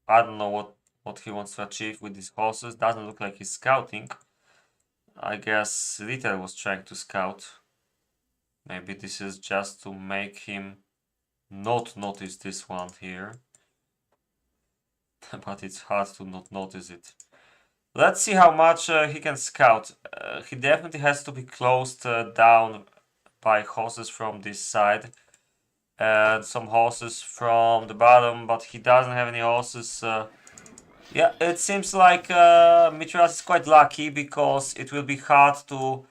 I don't know what he wants to achieve with these horses. Doesn't look like he's scouting. I guess Ritter was trying to scout. Maybe this is just to make him not notice this one here. But it's hard to not notice it. Let's see how much he can scout. He definitely has to be closed down by horses from this side. And some horses from the bottom, but he doesn't have any horses. Yeah, it seems like Mithrellas is quite lucky because it will be hard to...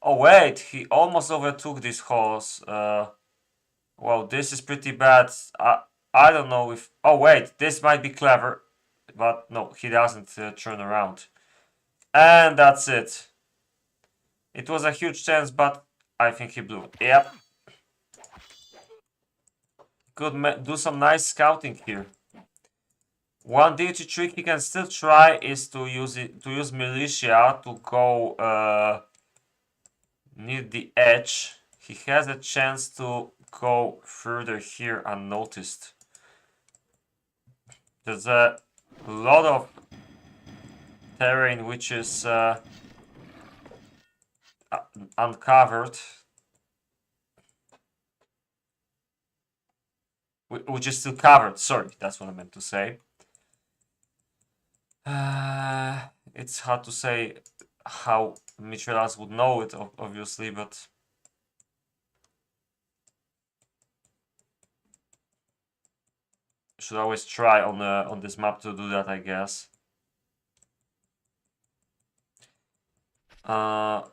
Oh wait, he almost overtook this horse. Well, this is pretty bad. I don't know if... Oh wait, this might be clever. But no, he doesn't turn around. And that's it. It was a huge chance, but I think he blew. Yep. Could do some nice scouting here. One deity trick he can still try is to use militia to go near the edge. He has a chance to go further here unnoticed. There's a lot of terrain which is uncovered, which is still covered. Sorry, that's what I meant to say. It's hard to say how Mithrellas would know it, obviously, but should always try on this map to do that, I guess.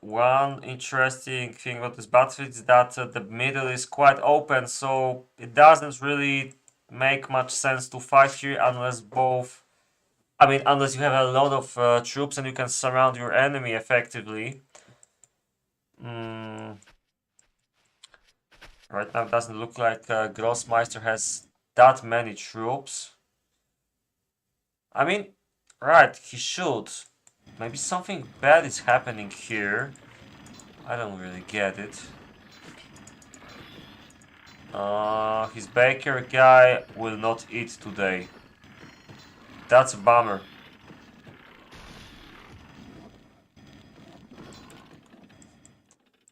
One interesting thing about this battlefield is that the middle is quite open, so it doesn't really make much sense to fight here unless both... I mean, unless you have a lot of troops and you can surround your enemy effectively. Right now it doesn't look like Grossmeister has that many troops. I mean, right, he should. Maybe something bad is happening here. I don't really get it. His baker guy will not eat today. That's a bummer.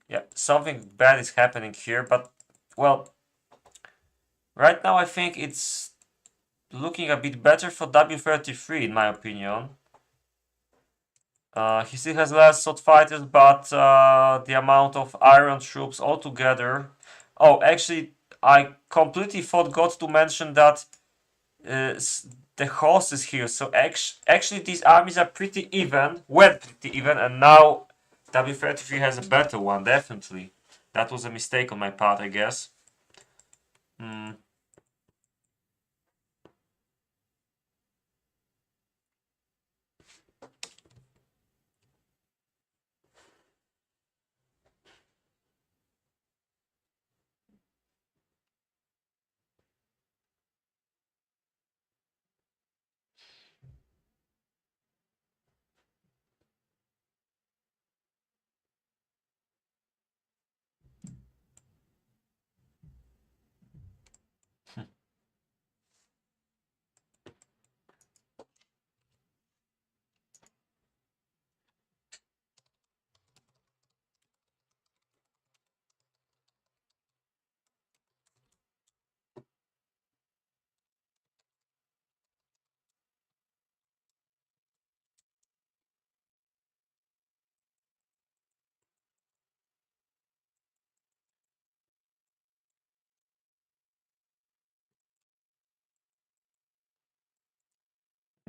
Yeah, something bad is happening here, but, well, right now I think it's looking a bit better for W33 in my opinion. He still has less sword fighters, but the amount of iron troops altogether... Oh, actually, I completely forgot to mention that the horses here. So actually these armies are pretty even, were pretty even, and now W33 has a better one, definitely. That was a mistake on my part, I guess.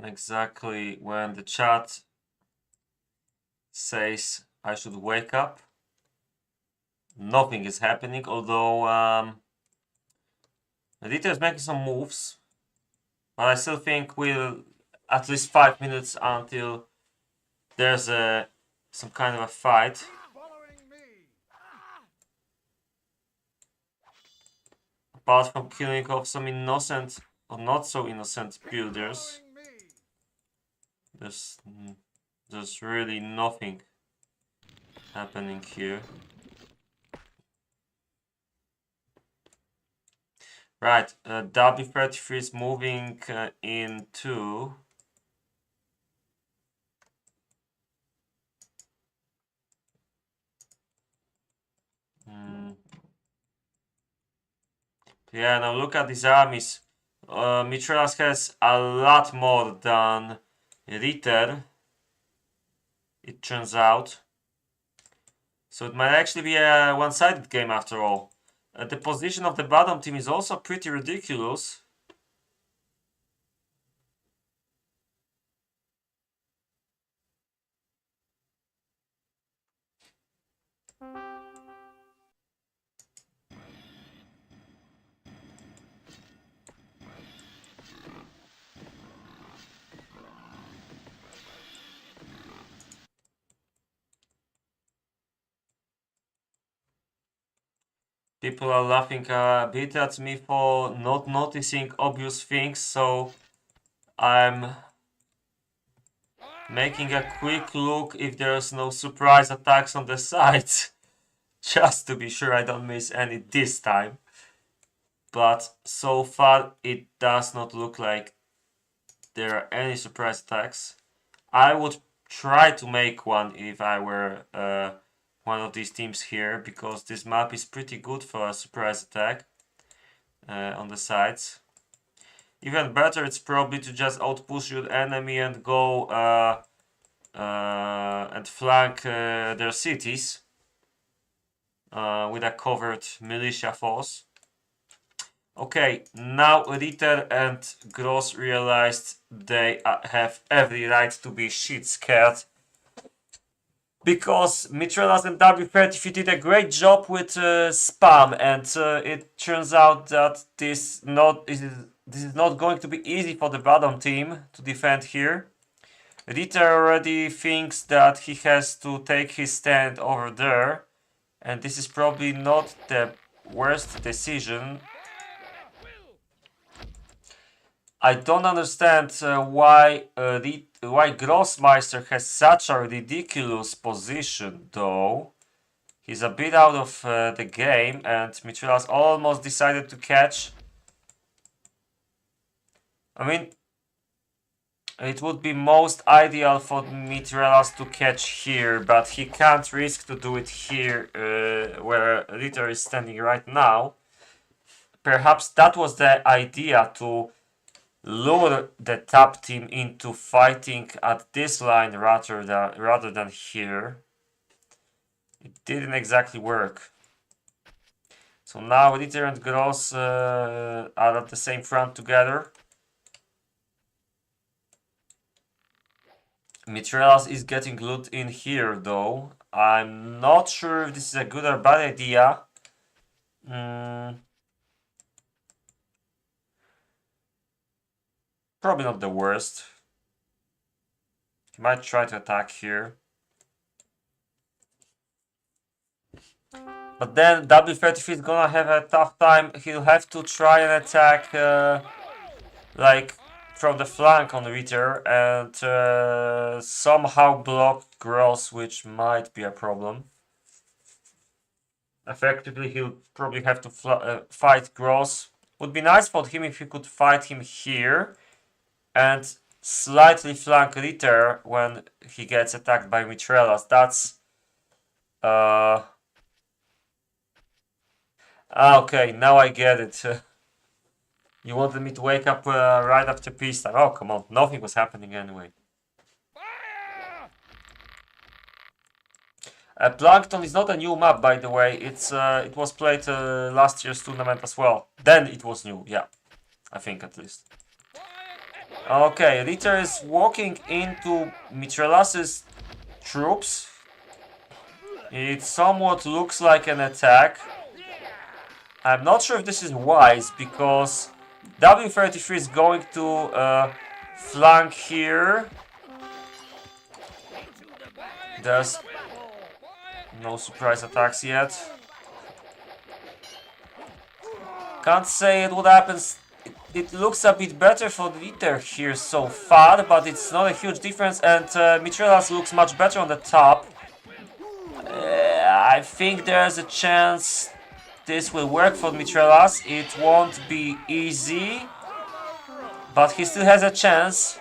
Exactly when the chat says I should wake up, nothing is happening, although Ritter is making some moves, but I still think we'll at least 5 minutes until there's some kind of a fight. Following me. Apart from killing off some innocent or not so innocent builders, there's really nothing happening here. Right, W33 is moving into... Yeah, now look at these armies. Mithrellas has a lot more than Ritter, it turns out. So it might actually be a one-sided game after all. The position of the bottom team is also pretty ridiculous. People are laughing a bit at me for not noticing obvious things, so I'm making a quick look if there's no surprise attacks on the sides, just to be sure I don't miss any this time. But so far it does not look like there are any surprise attacks. I would try to make one if I were one of these teams here, because this map is pretty good for a surprise attack on the sides. Even better, it's probably to just outpush your enemy and go and flank their cities with a covered militia force. Okay, now Ritter and Gross realized they have every right to be shit scared, because Mithrellas and W33 did a great job with spam, and it turns out that this is not going to be easy for the bottom team to defend here. Ritter already thinks that he has to take his stand over there, and this is probably not the worst decision. I don't understand why Grossmeister has such a ridiculous position, though. He's a bit out of the game, and Mithrellas almost decided to catch. I mean, it would be most ideal for Mithrellas to catch here, but he can't risk to do it here, where Ritter is standing right now. Perhaps that was the idea, to lure the top team into fighting at this line rather than here. It didn't exactly work. So now Ritter and Gross are at the same front together. Mithrellas is getting loot in here, though. I'm not sure if this is a good or bad idea. Probably not the worst. He might try to attack here. But then W33 is gonna have a tough time. He'll have to try and attack like from the flank on Ritter and somehow block Gross, which might be a problem. Effectively, he'll probably have to fight Gross. Would be nice for him if he could fight him here and slightly flank Ritter when he gets attacked by Mithrellas. That's okay, now I get it. You wanted me to wake up right after peacetime. Oh, come on. Nothing was happening anyway. Plankton is not a new map, by the way. It was played last year's tournament as well. Then it was new, yeah. I think, at least. Okay, Ritter is walking into Mithrellas' troops. It somewhat looks like an attack. I'm not sure if this is wise, because W33 is going to flank here. There's no surprise attacks yet. Can't say what happens. It looks a bit better for Ritter here so far, but it's not a huge difference, and Mithrellas looks much better on the top. I think there's a chance this will work for Mithrellas. It won't be easy, but he still has a chance.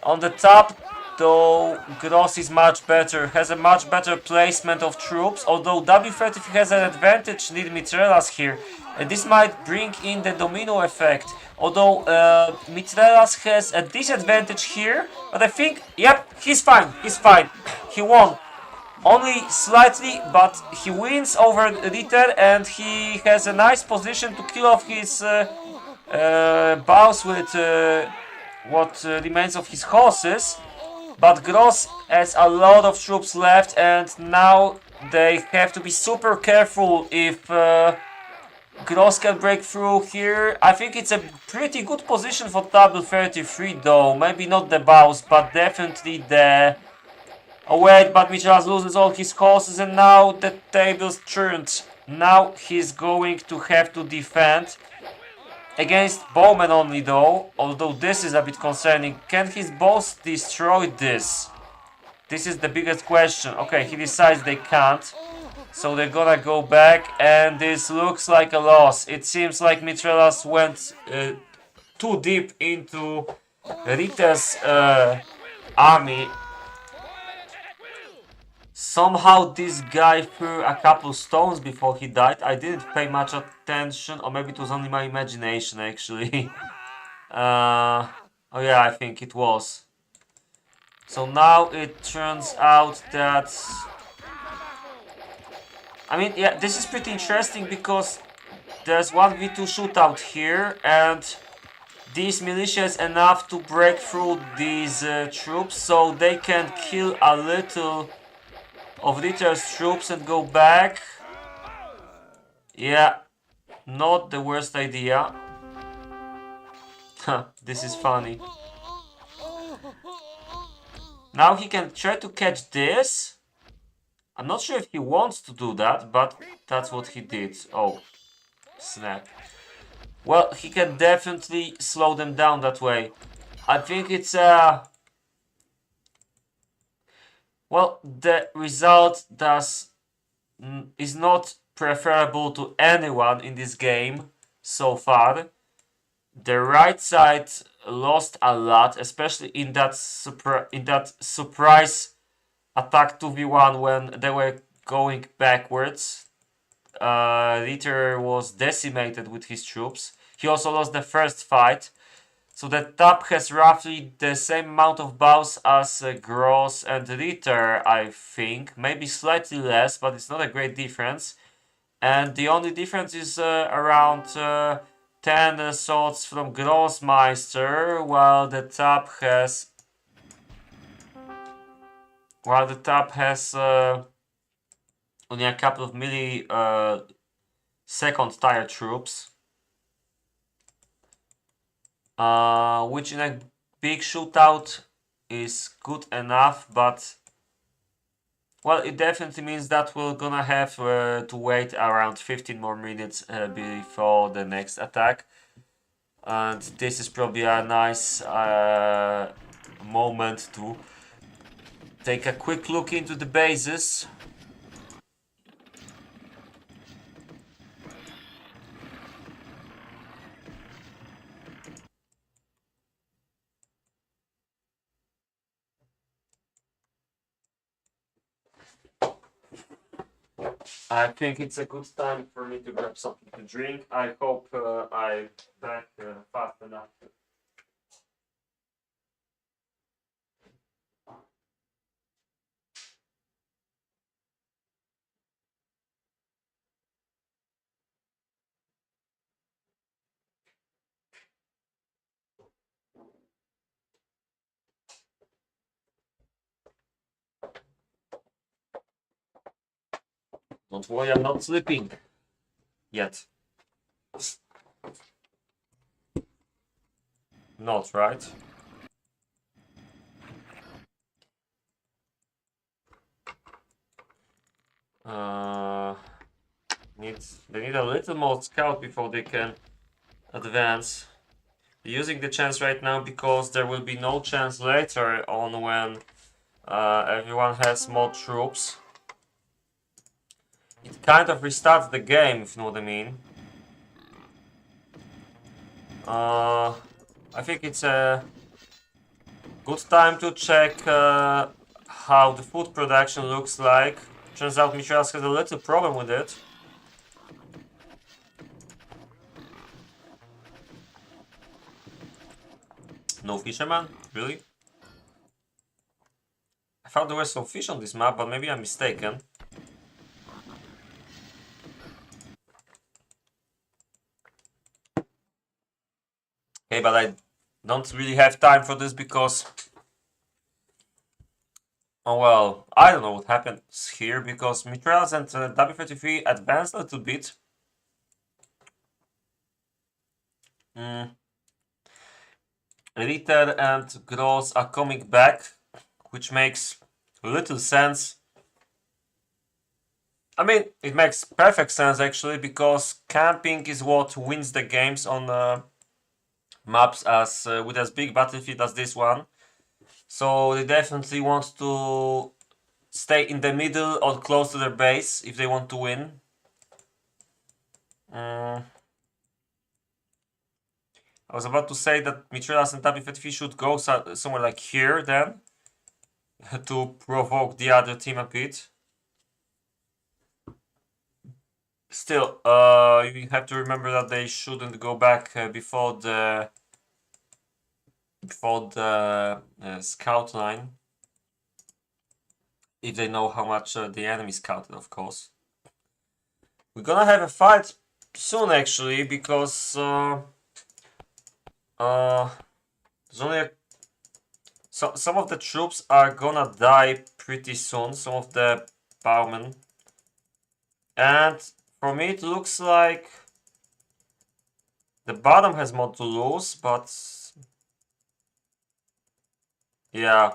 On the top, though, Gross is much better, has a much better placement of troops, although W33 has an advantage near Mithrellas here, and this might bring in the domino effect, although Mithrellas has a disadvantage here, but I think, yep, he's fine, he won. Only slightly, but he wins over Ritter, and he has a nice position to kill off his boss with what remains of his horses. But Gross has a lot of troops left, and now they have to be super careful if Gross can break through here. I think it's a pretty good position for W33 though. Maybe not the boss, but definitely the... Oh wait, but Mithrellas loses all his horses, and now the tables turned. Now he's going to have to defend against bowmen only though, although this is a bit concerning. Can his boss destroy this? This is the biggest question. Okay, he decides they can't, so they're gonna go back, and this looks like a loss. It seems like Mithrellas went too deep into Ritter's army. Somehow this guy threw a couple stones before he died. I didn't pay much attention, or maybe it was only my imagination actually. Oh yeah, I think it was. So now it turns out that... I mean, yeah, this is pretty interesting because there's 1v2 shootout here, and these militia is enough to break through these troops, so they can kill a little of Ritter's troops and go back. Yeah, not the worst idea. This is funny. Now he can try to catch this. I'm not sure if he wants to do that, but that's what he did. Oh, snap. Well, he can definitely slow them down that way. I think it's well, the result is not preferable to anyone in this game so far. The right side lost a lot, especially in that surprise attack 2v1 when they were going backwards. Ritter was decimated with his troops. He also lost the first fight. So the top has roughly the same amount of bows as Gross and Ritter, I think. Maybe slightly less, but it's not a great difference. And the only difference is around 10 swords from Grossmeister, while the top has... only a couple of second tier troops. Which in a big shootout is good enough, but well, it definitely means that we're gonna have to wait around 15 more minutes before the next attack, and this is probably a nice moment to take a quick look into the bases. I think it's a good time for me to grab something to drink. I hope I'm back fast enough. Don't worry, I'm not sleeping yet. Not, right? They need a little more scout before they can advance. They're using the chance right now because there will be no chance later on when everyone has more troops. it kind of restarts the game, if you know what I mean. I think it's a good time to check how the food production looks like. Turns out Mithrellas has a little problem with it. No fisherman? Really? I thought there were some fish on this map, but maybe I'm mistaken. Okay, but I don't really have time for this because... Oh well, I don't know what happens here because Mithrellas and W33 advanced a little bit. Ritter and Gross are coming back, which makes little sense. I mean, it makes perfect sense actually because camping is what wins the games on maps as with as big battlefield as this one. So they definitely want to stay in the middle or close to their base if they want to win. I was about to say that Mithrellas and W33 should go somewhere like here then to provoke the other team a bit. Still, you have to remember that they shouldn't go back before the scout line, if they know how much the enemy scouted, of course. We're gonna have a fight soon, actually, because there's only some of the troops are gonna die pretty soon. Some of the bowmen, and for me, it looks like the bottom has more to lose, but yeah.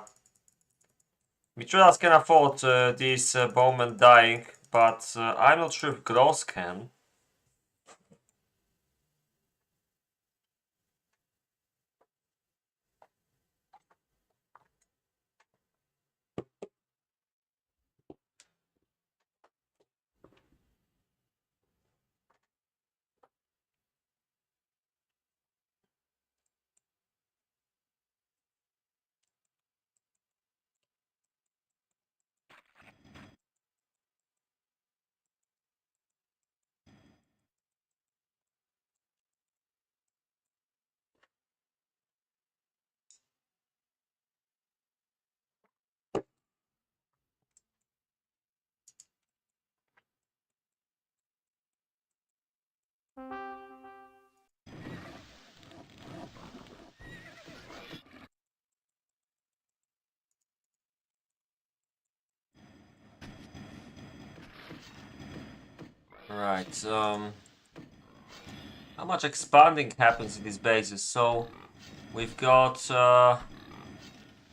Mithrellas can afford these bowmen dying, but I'm not sure if Gross can. Right, how much expanding happens in these bases? So, we've got,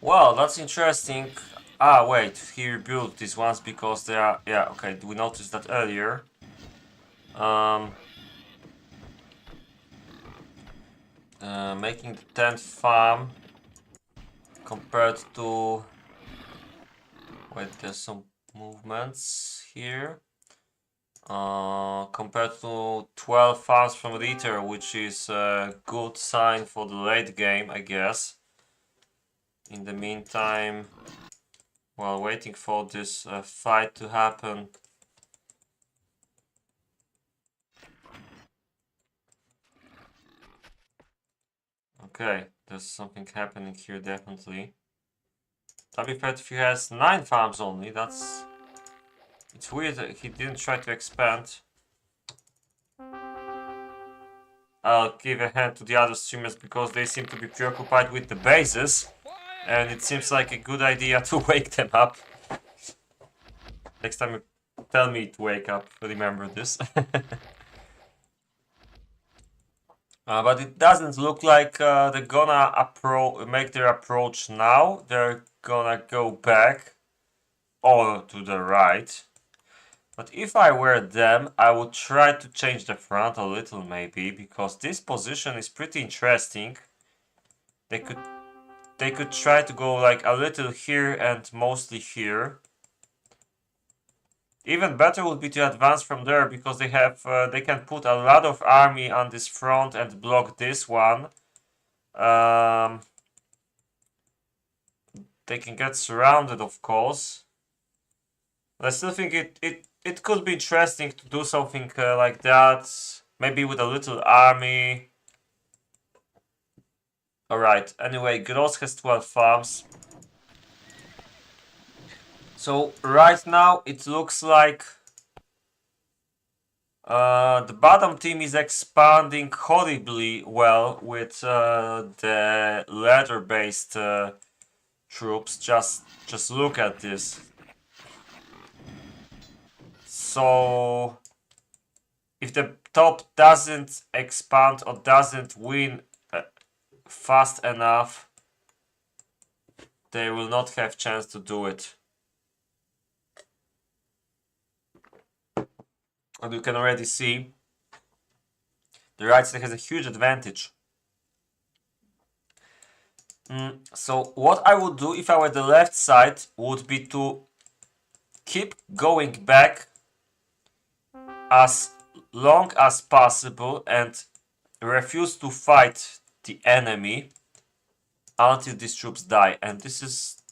well, that's interesting. Ah, wait, he rebuilt these ones because they are, yeah, okay, we noticed that earlier. Making the 10th farm compared to, wait, there's some movements here. Compared to 12 farms from Ritter, which is a good sign for the late game, I guess. In the meantime, while waiting for this fight to happen, okay, there's something happening here definitely. W33 has 9 farms only, it's weird that he didn't try to expand. I'll give a hand to the other streamers because they seem to be preoccupied with the bases. And it seems like a good idea to wake them up. Next time you tell me to wake up, remember this. But it doesn't look like they're gonna make their approach now. They're gonna go back or to the right. But if I were them, I would try to change the front a little maybe, because this position is pretty interesting. They could try to go like a little here and mostly here. Even better would be to advance from there because they have they can put a lot of army on this front and block this one. They can get surrounded, of course. But I still think it could be interesting to do something like that. Maybe with a little army. Alright, anyway, Gross has 12 farms. So right now it looks like the bottom team is expanding horribly well with the leather-based troops. Just look at this. So if the top doesn't expand or doesn't win fast enough, they will not have chance to do it. And you can already see the right side has a huge advantage. So what I would do if I were the left side would be to keep going back as long as possible and refuse to fight the enemy until these troops die. And this is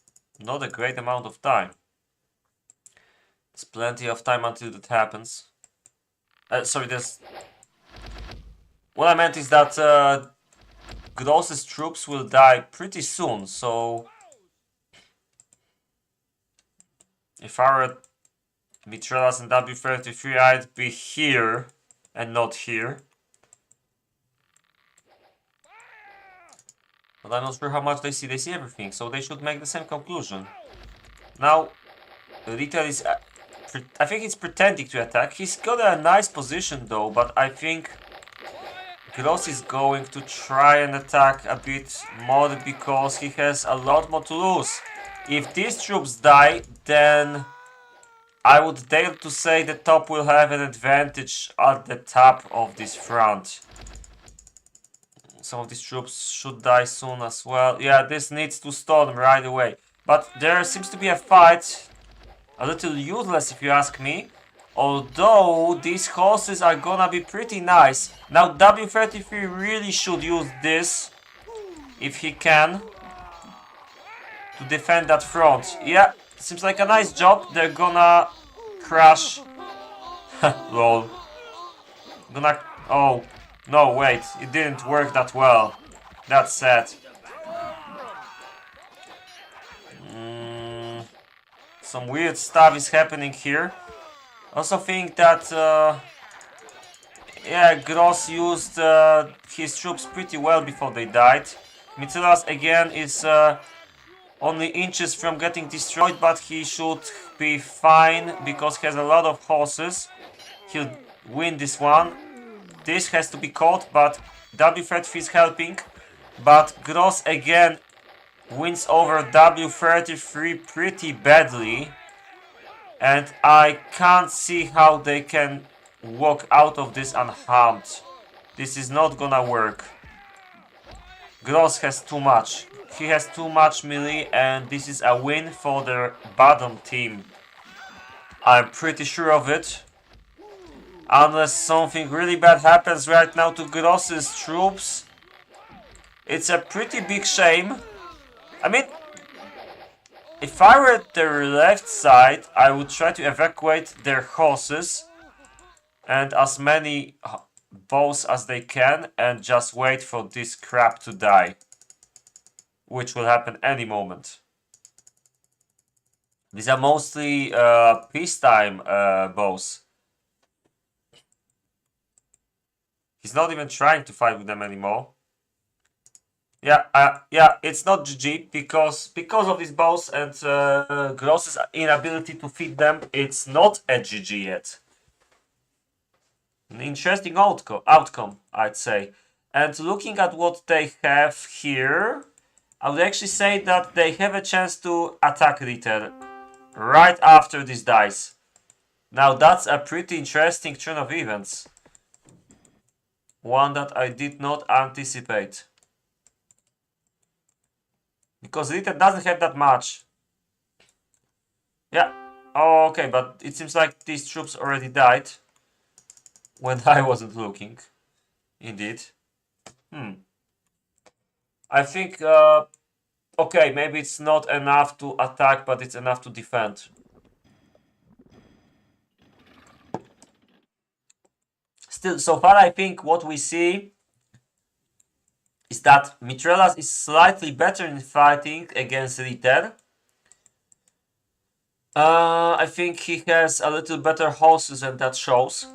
not a great amount of time. There's plenty of time until that happens. Sorry, there's... What I meant is that Gross's troops will die pretty soon, so... If I were Mithrellas and W33, I'd be here and not here. But I'm not sure how much they see. They see everything, so they should make the same conclusion. Now, Ritter is... I think he's pretending to attack. He's got a nice position though, but I think Gross is going to try and attack a bit more because he has a lot more to lose. If these troops die, then I would dare to say the top will have an advantage at the top of this front. Some of these troops should die soon as well. Yeah, this needs to storm right away. But there seems to be a fight. A little useless if you ask me. Although these horses are gonna be pretty nice. Now W33 really should use this, if he can, to defend that front. Yeah, seems like a nice job. They're gonna crash. Lol. Gonna... Oh, no, wait. It didn't work that well. That's sad. Some weird stuff is happening here. Also think that yeah, Gross used his troops pretty well before they died. Mithrellas again is only inches from getting destroyed, but he should be fine because he has a lot of horses. He'll win this one. This has to be caught, but W33 is helping. But Gross again wins over W33 pretty badly. And I can't see how they can walk out of this unharmed. This is not gonna work. Gross has too much. He has too much melee and this is a win for the bottom team. I'm pretty sure of it. Unless something really bad happens right now to Gross's troops. It's a pretty big shame. I mean, if I were at their left side, I would try to evacuate their horses and as many bows as they can and just wait for this crap to die. Which will happen any moment. These are mostly peacetime bows. He's not even trying to fight with them anymore. Yeah, it's not GG because of these bows and Gross's inability to feed them. It's not a GG yet. An interesting outcome, I'd say. And looking at what they have here, I would actually say that they have a chance to attack Ritter right after this dies. Now that's a pretty interesting turn of events. One that I did not anticipate. Because Ritter doesn't have that much. Yeah, Oh, okay, but it seems like these troops already died when I wasn't looking. Indeed. I think, okay, maybe it's not enough to attack, but it's enough to defend. Still, so far I think what we see is that Mithrellas is slightly better in fighting against Ritter. I think he has a little better horses and that shows.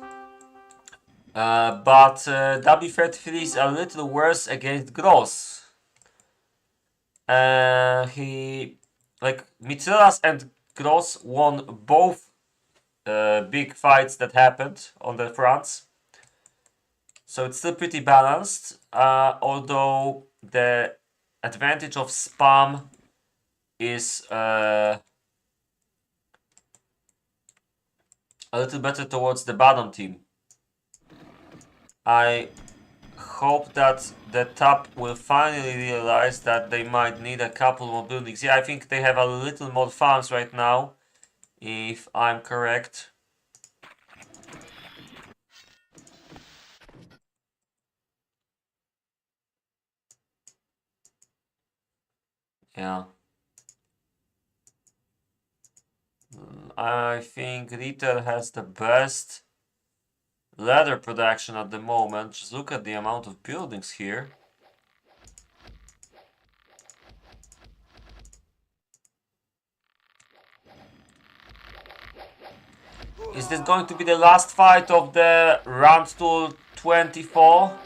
But W33 is a little worse against Gross. Mithrellas and Gross won both big fights that happened on the fronts. So it's still pretty balanced, although the advantage of spam is a little better towards the bottom team. I hope that the top will finally realize that they might need a couple more buildings. Yeah, I think they have a little more farms right now, if I'm correct. Yeah. I think Ritter has the best leather production at the moment. Just look at the amount of buildings here. Is this going to be the last fight of the RandTour'24?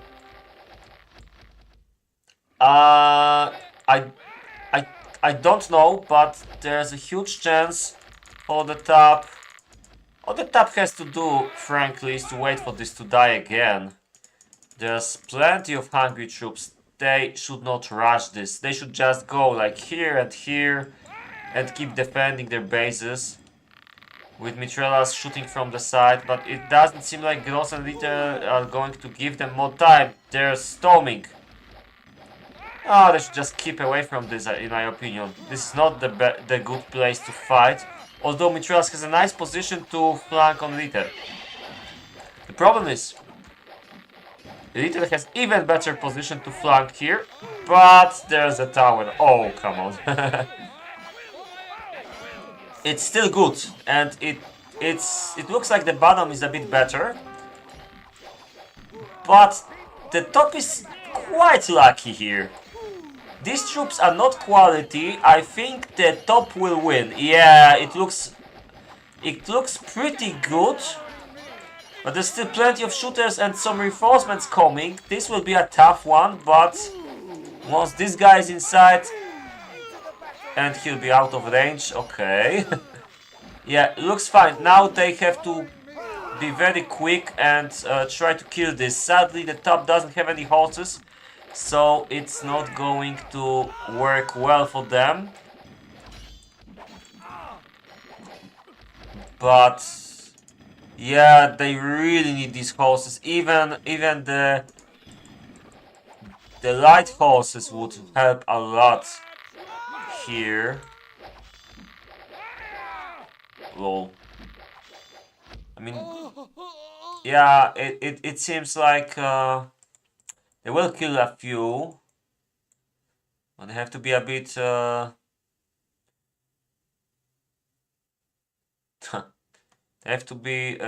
I don't know, but there's a huge chance for the top. All the top has to do, frankly, is to wait for this to die again. There's plenty of hungry troops. They should not rush this. They should just go like here and keep defending their bases. With Mithrellas shooting from the side, but it doesn't seem like Gross and Ritter are going to give them more time. They're storming. Oh, they should just keep away from this, in my opinion. This is not the good place to fight. Although Mithrellas has a nice position to flank on Ritter. The problem is, Ritter has even better position to flank here, but there's a tower. Oh, come on. It's still good, and it looks like the bottom is a bit better, but the top is quite lucky here. These troops are not quality. I think the top will win. Yeah, it looks pretty good, but there's still plenty of shooters and some reinforcements coming. This will be a tough one, but once this guy is inside, and he'll be out of range. Okay. Yeah, looks fine. Now they have to be very quick and try to kill this. Sadly, the top doesn't have any horses, so it's not going to work well for them. But yeah, they really need these horses. Even the light horses would help a lot here. Lol. I mean, yeah, it seems like they will kill a few, but they have to be a bit they have to be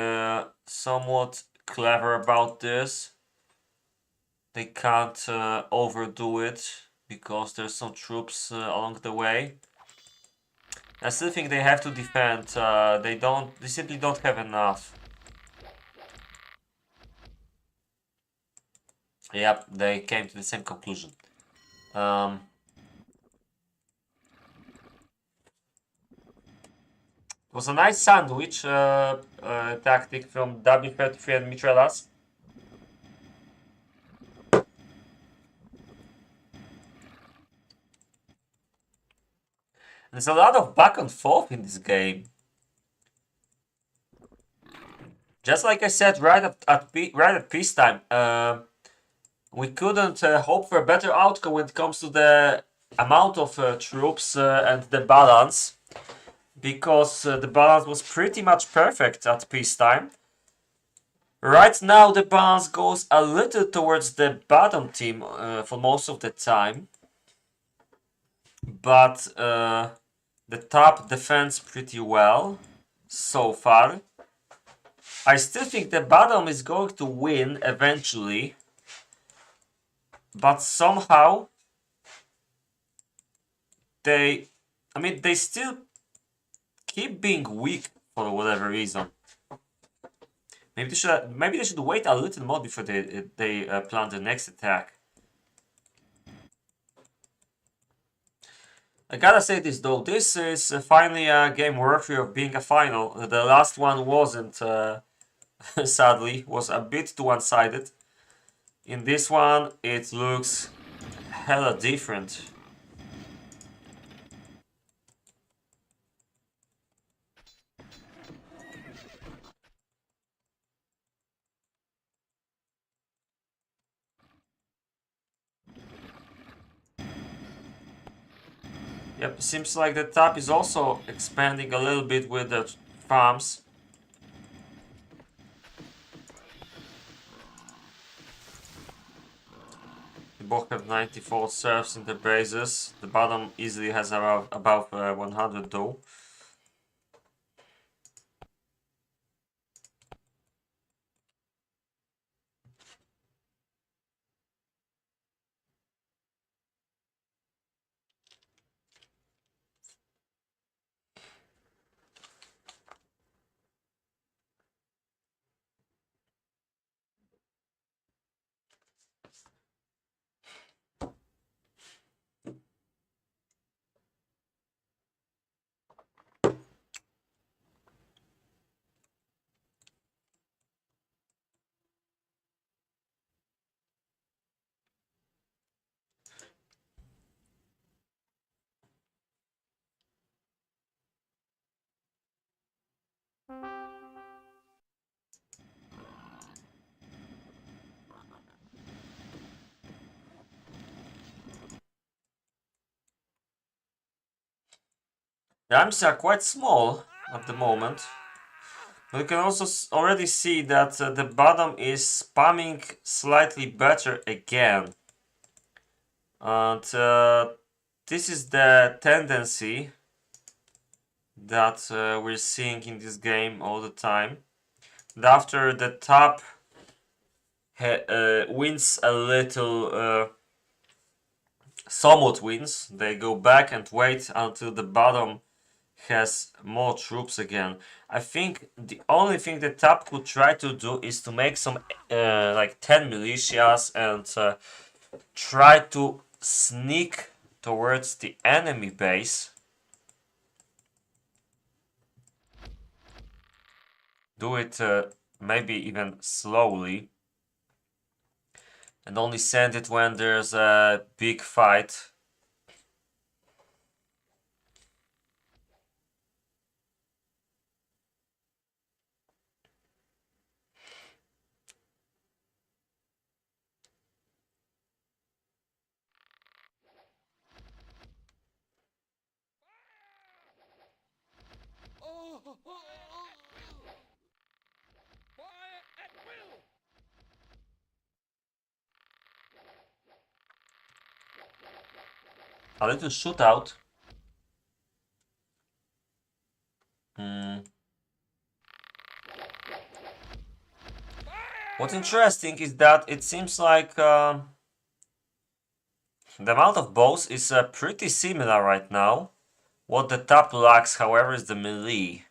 somewhat clever about this. They can't overdo it because there's some troops along the way. I still think they have to defend. They simply don't have enough. Yep, they came to the same conclusion. It was a nice sandwich tactic from W33 and Mithrellas. There's a lot of back and forth in this game. Just like I said right at peacetime, we couldn't hope for a better outcome when it comes to the amount of troops and the balance. because the balance was pretty much perfect at peacetime. Right now the balance goes a little towards the bottom team for most of the time, but the top defends pretty well so far. I still think the bottom is going to win eventually, but somehow they still keep being weak for whatever reason. Maybe they should wait a little more before they plan the next attack. I gotta say this though, this is finally a game worthy of being a final. The last one wasn't, sadly, was a bit too one-sided. In this one, it looks hella different. Yep, seems like the top is also expanding a little bit with the farms. They both have 94 serfs in the bases. The bottom easily has above 100 though. The armies are quite small at the moment. But you can also already see that the bottom is spamming slightly better again. And this is the tendency that we're seeing in this game all the time. And after the top wins a little, somewhat wins, they go back and wait until the bottom has more troops again. I think the only thing the top could try to do is to make some like 10 militias and try to sneak towards the enemy base. Do it maybe even slowly. And only send it when there's a big fight. Fire at will! A little shootout. Hmm. What's interesting is that it seems like the amount of bows is pretty similar right now. What the top lacks, however, is the melee.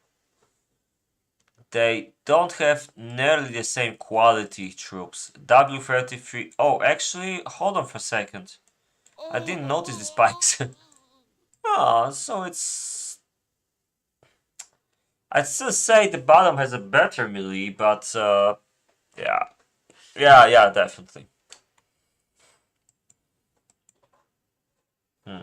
They don't have nearly the same quality troops. W33. Oh, actually, hold on for a second. I didn't notice the spikes. Oh, so it's... I'd still say the bottom has a better melee, but yeah. Yeah, definitely. Hmm.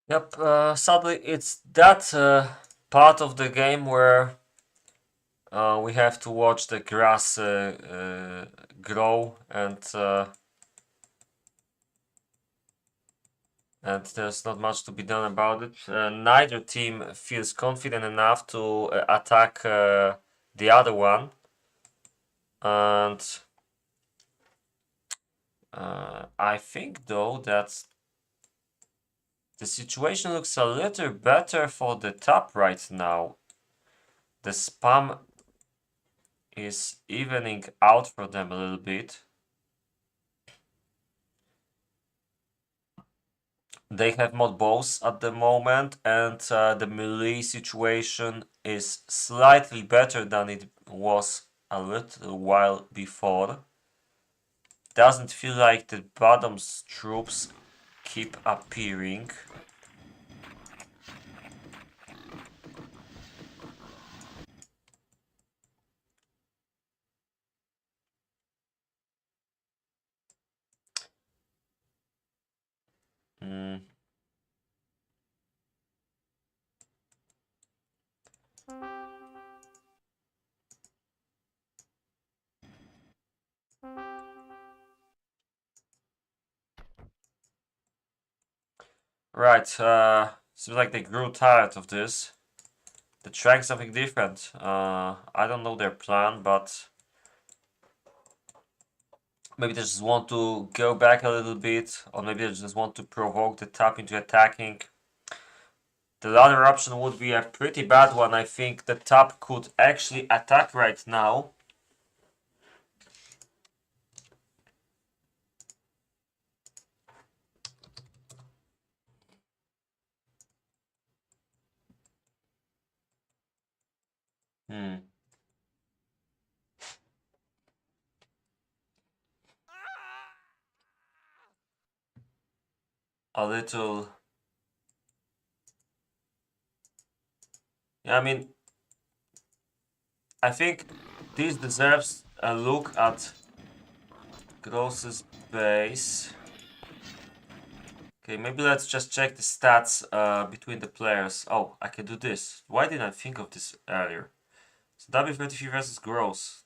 Yep, sadly it's that part of the game where we have to watch the grass grow, and there's not much to be done about it. Neither team feels confident enough to attack the other one, and I think though that the situation looks a little better for the top right now. The spam is evening out for them a little bit. They have mod bows at the moment, and the melee situation is slightly better than it was a little while before. Doesn't feel like the bottom's troops keep appearing. Mm. Right, seems like they grew tired of this. They're trying something different. I don't know their plan, but maybe they just want to go back a little bit, or maybe they just want to provoke the top into attacking. The latter option would be a pretty bad one. I think the top could actually attack right now. Hmm. A little. Yeah, I mean, I think this deserves a look at Gross's base. Okay, maybe let's just check the stats between the players. Oh, I can do this. Why didn't I think of this earlier? So W33 versus Gross.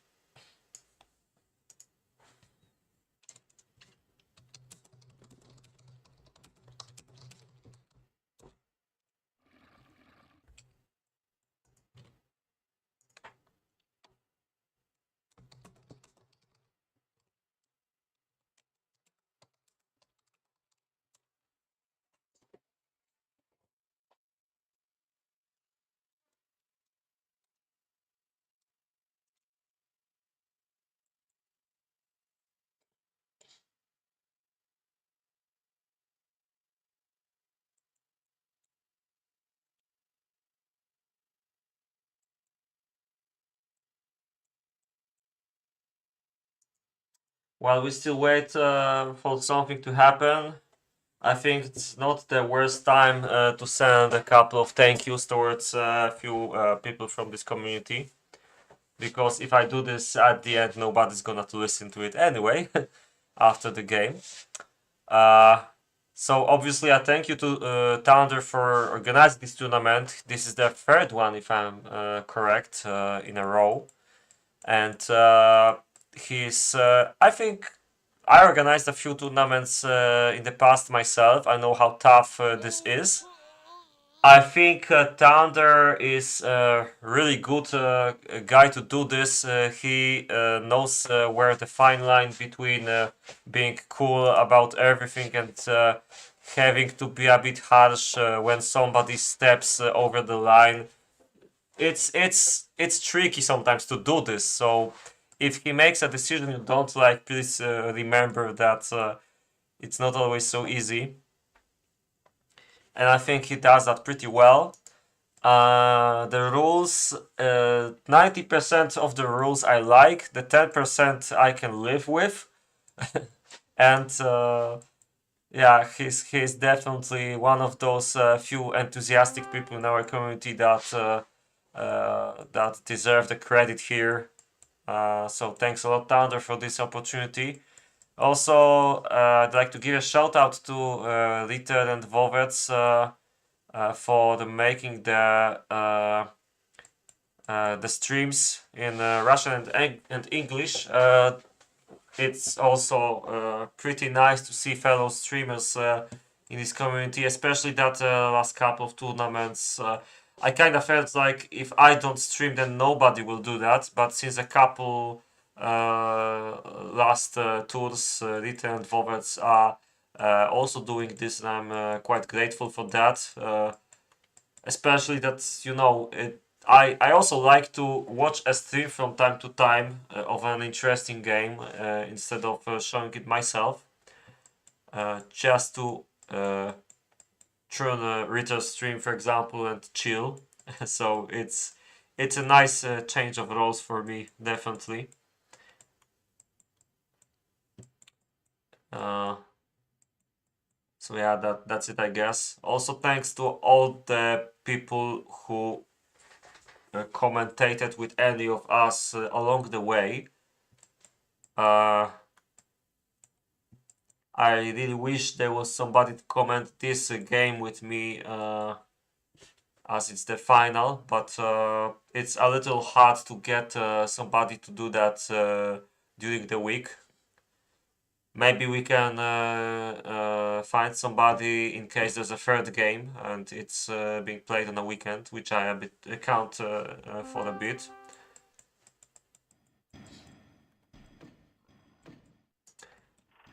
While we still wait for something to happen, I think it's not the worst time to send a couple of thank yous towards a few people from this community. Because if I do this at the end, nobody's gonna to listen to it anyway after the game. So obviously, I thank you to Thunder for organizing this tournament. This is the third one, if I'm correct, in a row. And he's, I think, I organized a few tournaments in the past myself. I know how tough this is. I think Thunder is a really good guy to do this. He knows where the fine line between being cool about everything and having to be a bit harsh when somebody steps over the line. It's tricky sometimes to do this. So if he makes a decision you don't like, please remember that it's not always so easy. And I think he does that pretty well. The rules, 90% of the rules I like, the 10% I can live with. And yeah, he's definitely one of those few enthusiastic people in our community that deserve the credit here. So thanks a lot, Thunder, for this opportunity. Also, I'd like to give a shout out to Ritter and Vovets for making the streams in Russian and English. It's also pretty nice to see fellow streamers in this community, especially that last couple of tournaments. I kind of felt like if I don't stream, then nobody will do that. But since a couple last tours, Ritter and Vovets are also doing this, and I'm quite grateful for that. Especially that, you know, I also like to watch a stream from time to time of an interesting game instead of showing it myself. Just to turn a Ritter stream, for example, and chill. So it's a nice change of roles for me, definitely. So yeah, that's it, I guess. Also, thanks to all the people who commentated with any of us along the way. I really wish there was somebody to comment this game with me as it's the final, but it's a little hard to get somebody to do that during the week. Maybe we can find somebody in case there's a third game and it's being played on a weekend, which I a bit count for a bit.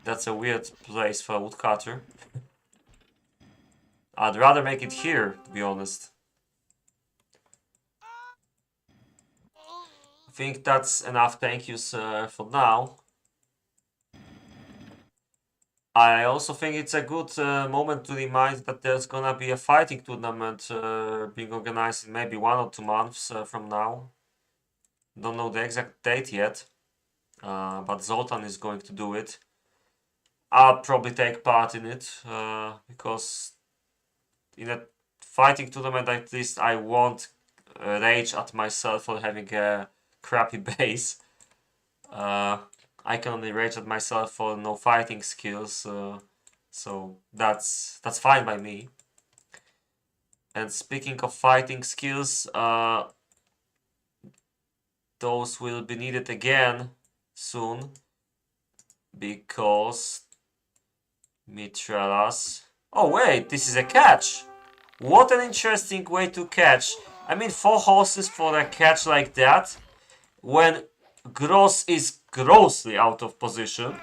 That's a weird place for a woodcutter. I'd rather make it here, to be honest. I think that's enough thank yous for now. I also think it's a good moment to remind that there's gonna be a fighting tournament being organized in maybe 1 or 2 months from now. Don't know the exact date yet, but Zoltan is going to do it. I'll probably take part in it because in a fighting tournament at least I won't rage at myself for having a crappy base. I can only rage at myself for no fighting skills, so that's fine by me. And speaking of fighting skills, those will be needed again soon because Mithrellas. Oh wait, this is a catch! What an interesting way to catch. I mean, 4 horses for a catch like that when Gross is grossly out of position.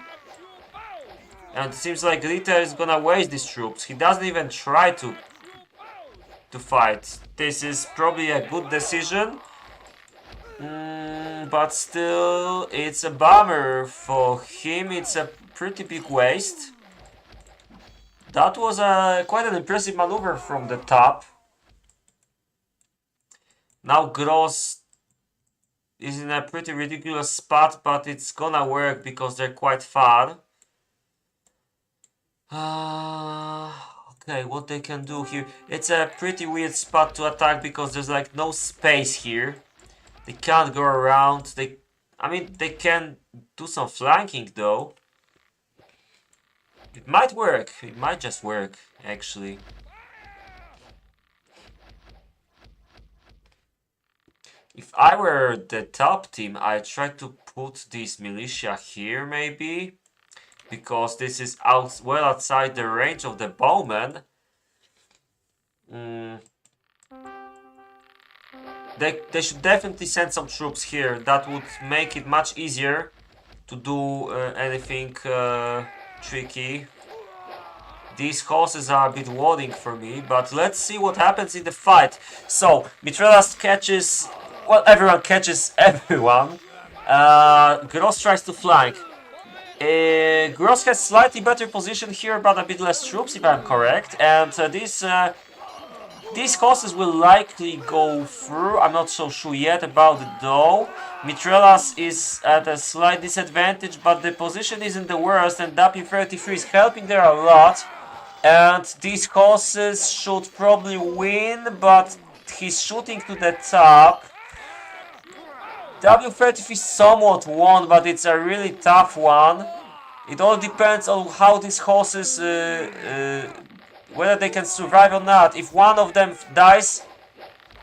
And it seems like Ritter is gonna waste these troops. He doesn't even try to fight. This is probably a good decision. But still, it's a bummer for him. It's a pretty big waste. That was quite an impressive maneuver from the top. Now Gross is in a pretty ridiculous spot, but it's gonna work because they're quite far. Okay, what they can do here. It's a pretty weird spot to attack because there's like no space here. They can't go around. I mean, they can do some flanking though. It might work. It might just work, actually. If I were the top team, I'd try to put this militia here, maybe. Because this is well outside the range of the bowman. They should definitely send some troops here. That would make it much easier to do anything tricky. These horses are a bit warding for me, but let's see what happens in the fight. So, Mithrellas catches... Well, everyone catches everyone. Gross tries to flank. Gross has slightly better position here, but a bit less troops, if I'm correct. And these horses will likely go through. I'm not so sure yet about it, though. Mithrellas is at a slight disadvantage, but the position isn't the worst, and W33 is helping there a lot. And these horses should probably win, but he's shooting to the top. W33 somewhat won, but it's a really tough one. It all depends on how these horses, whether they can survive or not. If one of them dies,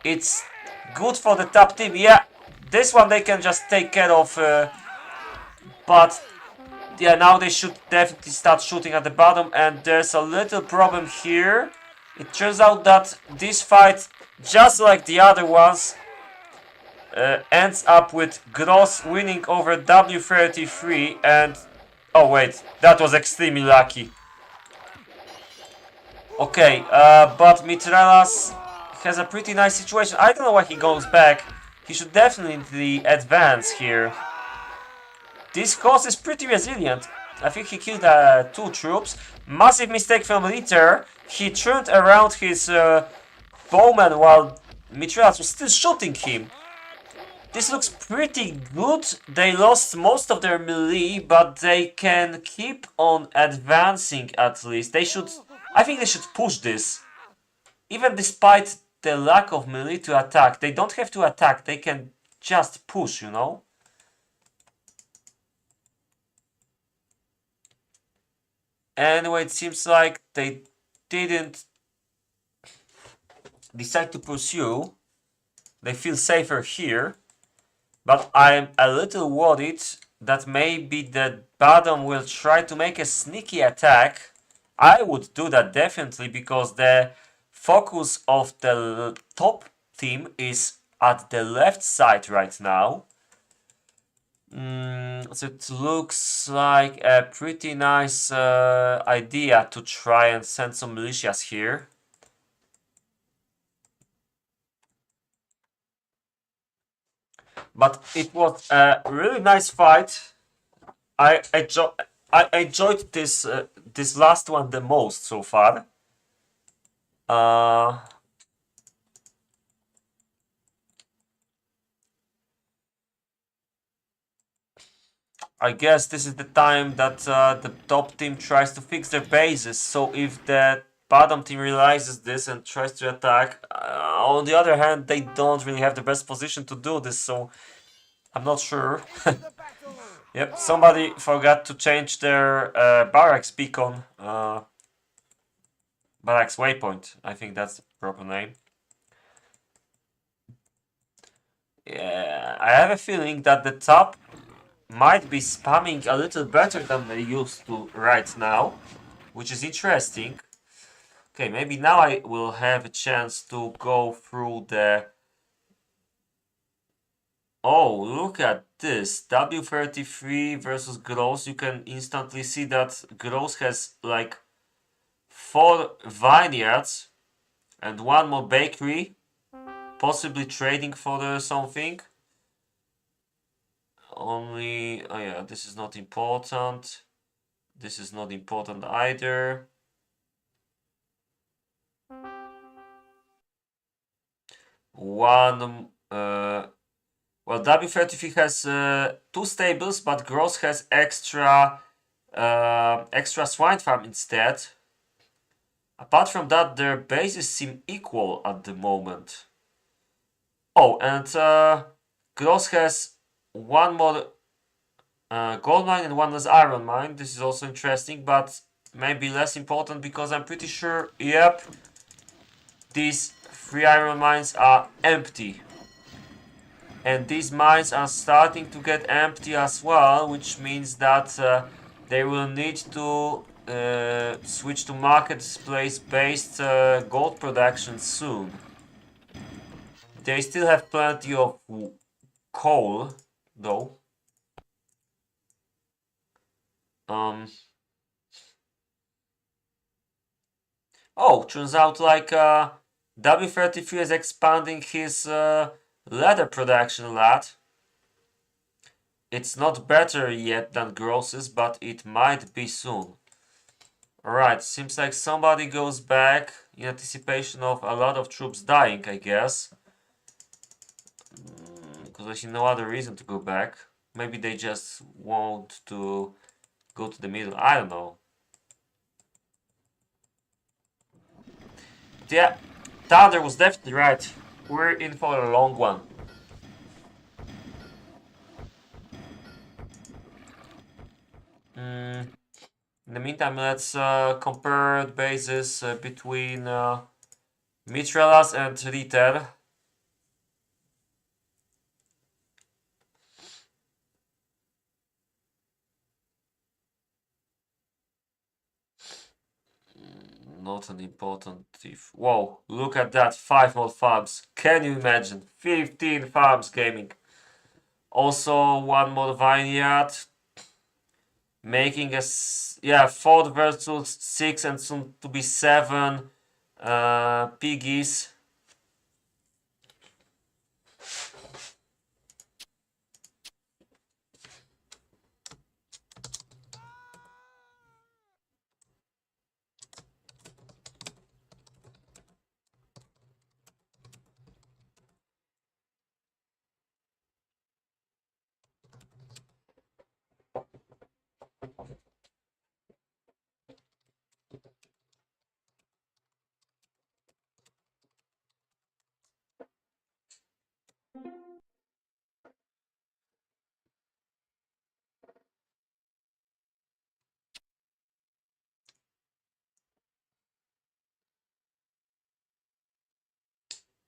it's good for the top team. Yeah, this one they can just take care of. But yeah, now they should definitely start shooting at the bottom. And there's a little problem here. It turns out that this fight, just like the other ones, ends up with Gross winning over W33 and... Oh wait, that was extremely lucky. Okay, but Mithrellas has a pretty nice situation. I don't know why he goes back. He should definitely advance here. This horse is pretty resilient. I think he killed 2 troops. Massive mistake from Ritter. He turned around his bowman while Mithrellas was still shooting him. This looks pretty good. They lost most of their melee, but they can keep on advancing at least. They should... I think they should push this. Even despite the lack of melee to attack. They don't have to attack. They can just push, you know? Anyway, it seems like they didn't decide to pursue. They feel safer here. But I'm a little worried that maybe the bottom will try to make a sneaky attack. I would do that definitely, because the focus of the top team is at the left side right now. So it looks like a pretty nice idea to try and send some militias here. But it was a really nice fight. I enjoyed this this last one the most so far. I guess this is the time that the top team tries to fix their bases. So if the bottom team realizes this and tries to attack, on the other hand, they don't really have the best position to do this. So I'm not sure. Yep, somebody forgot to change their barracks beacon. Barracks waypoint. I think that's the proper name. Yeah, I have a feeling that the top might be spamming a little better than they used to right now, which is interesting. Okay, maybe now I will have a chance to go through the... Oh, look at this. W33 versus Gross. You can instantly see that Gross has like 4 vineyards and 1 more bakery, possibly trading for something. Only, oh yeah, this is not important. This is not important either. Well, W33 has 2 stables, but Gross has extra swine farm instead. Apart from that, their bases seem equal at the moment. Oh, and Gross has 1 more gold mine and 1 less iron mine. This is also interesting, but maybe less important because I'm pretty sure, yep, these 3 iron mines are empty. And these mines are starting to get empty as well, which means that they will need to switch to marketplace based gold production soon. They still have plenty of coal though. Oh, turns out like W33 is expanding his leather production a lot. It's not better yet than Gross's, but it might be soon. Alright, seems like somebody goes back in anticipation of a lot of troops dying, I guess. Because I see no other reason to go back. Maybe they just want to go to the middle. I don't know. Yeah, Thunder was definitely right. We're in for a long one. In the meantime, let's compare the bases between Mithrellas and Ritter. Not an important thief. Whoa, look at that, 5 more farms. Can you imagine? 15 farms gaming. Also, 1 more vineyard. Making a, yeah, 4 versus 6 and soon to be 7 piggies.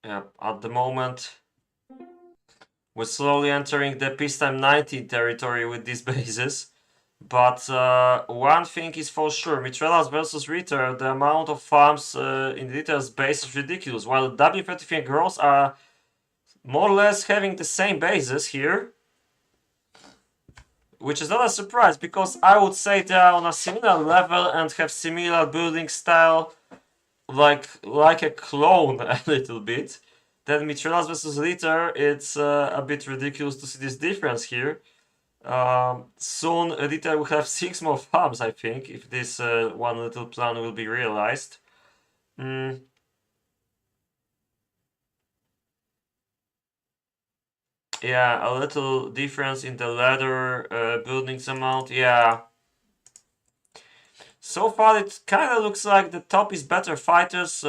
Yeah, at the moment, we're slowly entering the peacetime 19 territory with these bases. But one thing is for sure, Mithrellas versus Ritter, the amount of farms in Ritter's base is ridiculous. While W33 and Gross are more or less having the same bases here. Which is not a surprise, because I would say they are on a similar level and have similar building style, like a clone a little bit. Then Mithrellas versus Ritter, it's a bit ridiculous to see this difference here. Soon Ritter will have 6 more farms, I think, if this one little plan will be realized. Yeah, a little difference in the leather buildings amount, yeah. So far it kinda looks like the top is better fighters,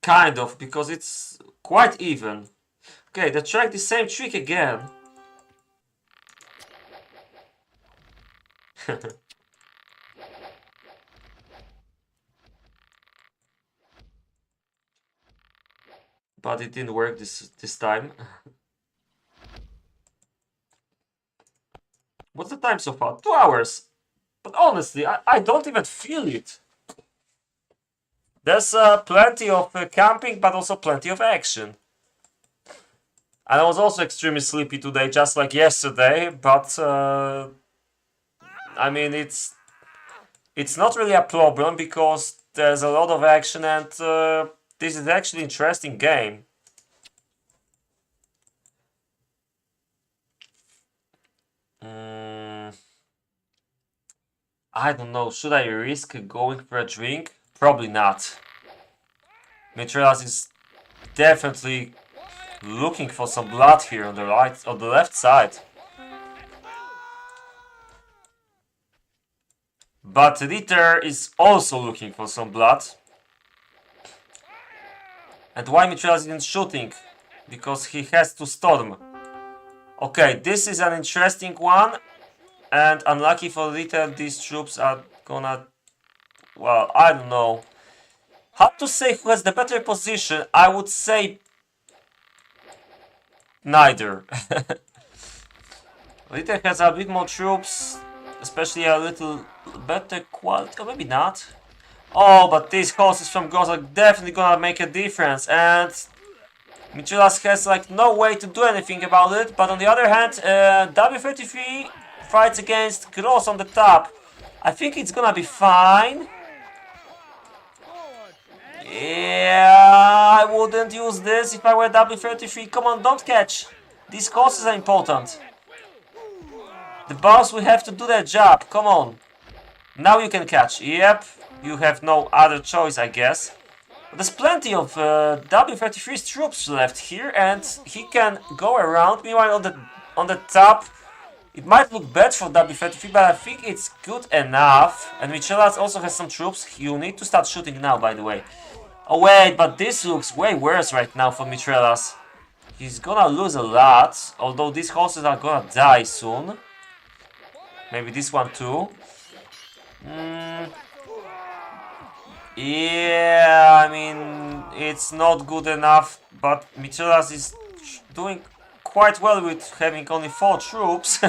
kind of, because it's quite even. Okay, they tried the same trick again. But it didn't work this time. What's the time so far? 2 hours. But honestly, I don't even feel it. There's plenty of camping, but also plenty of action. And I was also extremely sleepy today, just like yesterday, but I mean, it's not really a problem because there's a lot of action and this is actually an interesting game. I don't know, should I risk going for a drink? Probably not. Mithrellas is definitely looking for some blood here on the left side. But Ritter is also looking for some blood. And why Mithrellas isn't shooting? Because he has to storm. Okay, this is an interesting one. And unlucky for Ritter, these troops are gonna... Well, I don't know. Hard to say who has the better position. I would say... neither. Ritter has a bit more troops. Especially a little better quality. Or maybe not. Oh, but these horses from Ghost are definitely gonna make a difference. And... Mithrellas has like no way to do anything about it, but on the other hand, W33 fights against Gross on the top. I think it's gonna be fine. Yeah, I wouldn't use this if I were W33. Come on, don't catch. These horses are important. The boss will have to do their job. Come on. Now you can catch. Yep, you have no other choice, I guess. There's plenty of W33's troops left here, and he can go around. Meanwhile, on the top, it might look bad for W33, but I think it's good enough. And Mithrellas also has some troops. You need to start shooting now, by the way. Oh wait, but this looks way worse right now for Mithrellas. He's gonna lose a lot, although these horses are gonna die soon. Maybe this one too. Yeah, I mean, it's not good enough, but Mithrellas is doing quite well with having only 4 troops.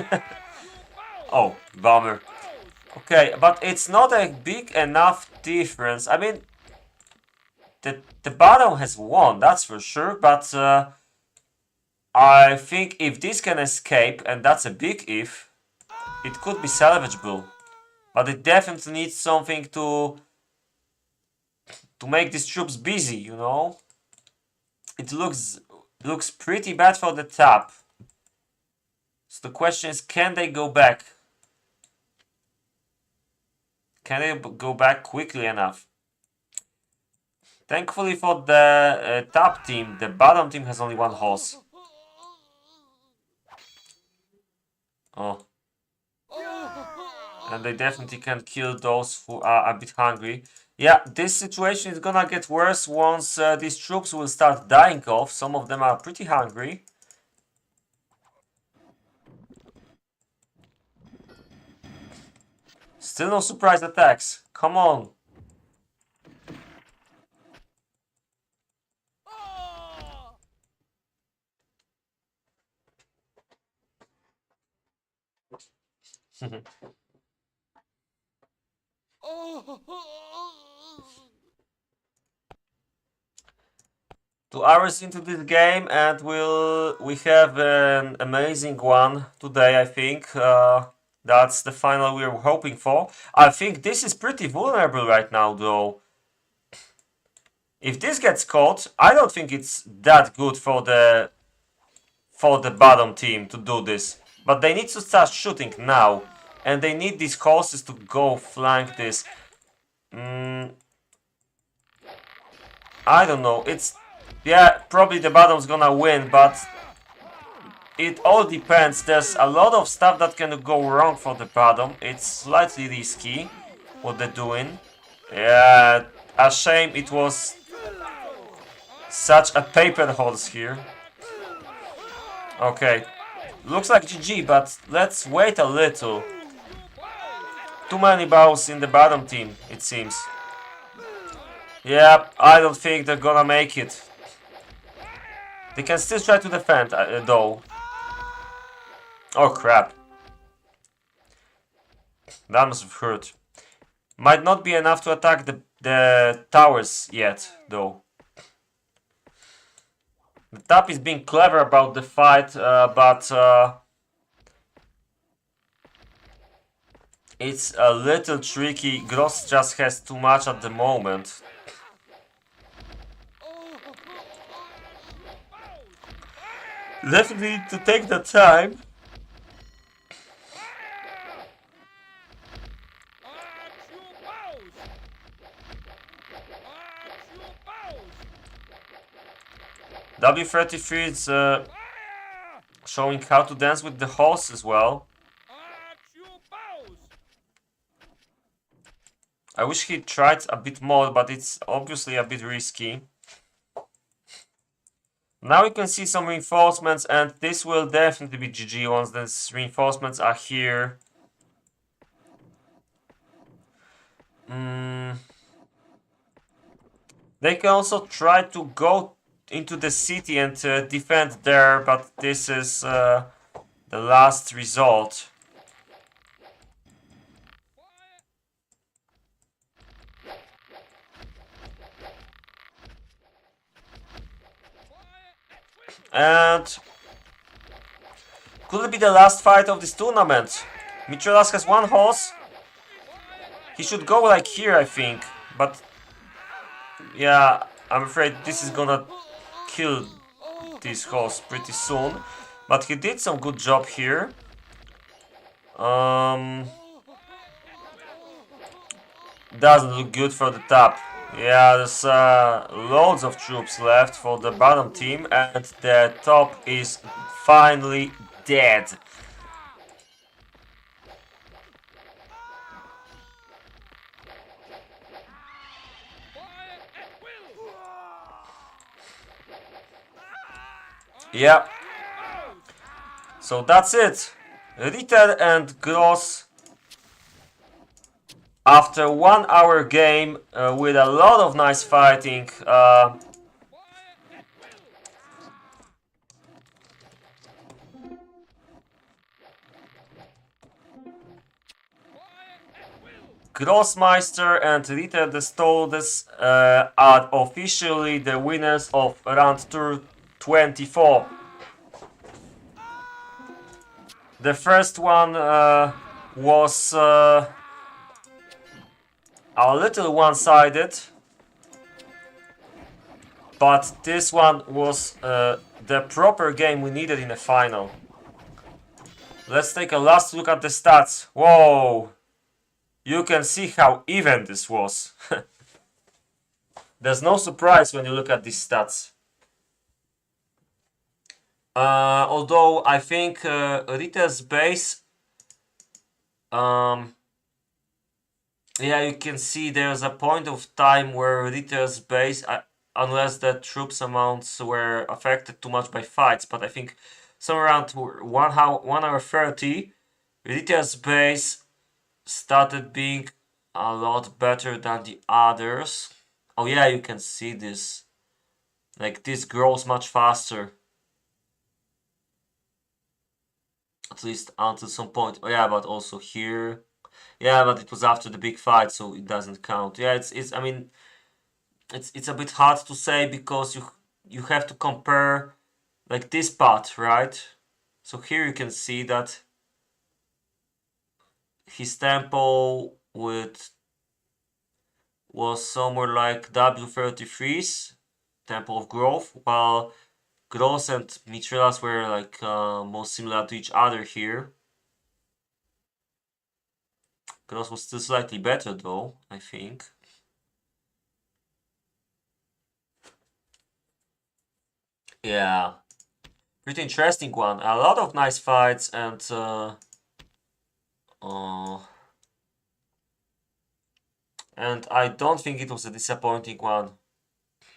Oh, bummer. Okay, but it's not a big enough difference. I mean, the bottom has won, that's for sure, but I think if this can escape, and that's a big if, it could be salvageable. But it definitely needs something to make these troops busy, you know? It looks pretty bad for the top. So the question is, can they go back? Can they go back quickly enough? Thankfully for the top team, the bottom team has only 1 horse. Oh. And they definitely can kill those who are a bit hungry. Yeah, this situation is gonna get worse once these troops will start dying off. Some of them are pretty hungry. Still no surprise attacks. Come on. Two hours into this game, and we have an amazing one today, I think. That's the final we were hoping for. I think this is pretty vulnerable right now, though. If this gets caught, I don't think it's that good for the bottom team to do this. But they need to start shooting now, and they need these horses to go flank this. I don't know. Yeah, probably the bottom's gonna win, but it all depends. There's a lot of stuff that can go wrong for the bottom. It's slightly risky what they're doing. Yeah, a shame it was such a paper horse here. Okay, looks like GG, but let's wait a little. Too many bows in the bottom team, it seems. Yeah, I don't think they're gonna make it. They can still try to defend, though. Oh crap. That must have hurt. Might not be enough to attack the towers yet, though. The top is being clever about the fight, but it's a little tricky. Gross just has too much at the moment. Definitely to take the time. W33 is showing how to dance with the horse as well. I wish he tried a bit more, but it's obviously a bit risky. Now you can see some reinforcements, and this will definitely be GG once these reinforcements are here. They can also try to go into the city and defend there, but this is the last resort. And could it be the last fight of this tournament? Mithrellas has one horse. He should go like here, I think. But yeah, I'm afraid this is gonna kill this horse pretty soon. But he did some good job here. Doesn't look good for the top. Yeah, there's loads of troops left for the bottom team, and the top is finally dead. Yeah. So that's it. Ritter and Gross, after 1 hour game with a lot of nice fighting, Grossmeister and Ritter the Stoldes are officially the winners of RandTour 24. The first one was a little one-sided, but this one was the proper game we needed in the final. Let's take a last look at the stats. Whoa! You can see how even this was. There's no surprise when you look at these stats. Although I think Ritter's base, yeah, you can see there's a point of time where Ritter's base, unless the troops amounts were affected too much by fights, but I think somewhere around 1 hour 30, Ritter's base started being a lot better than the others. Oh yeah, you can see this. Like, this grows much faster. At least until some point. Oh yeah, but also here. Yeah, but it was after the big fight, so it doesn't count. Yeah, it's I mean, it's a bit hard to say because you have to compare like this part, right? So here you can see that his tempo was somewhere like W33's tempo of growth, while Gross and Mithrellas were like most similar to each other here. Gross was still slightly better though, I think. Yeah, pretty interesting one. A lot of nice fights and I don't think it was a disappointing one.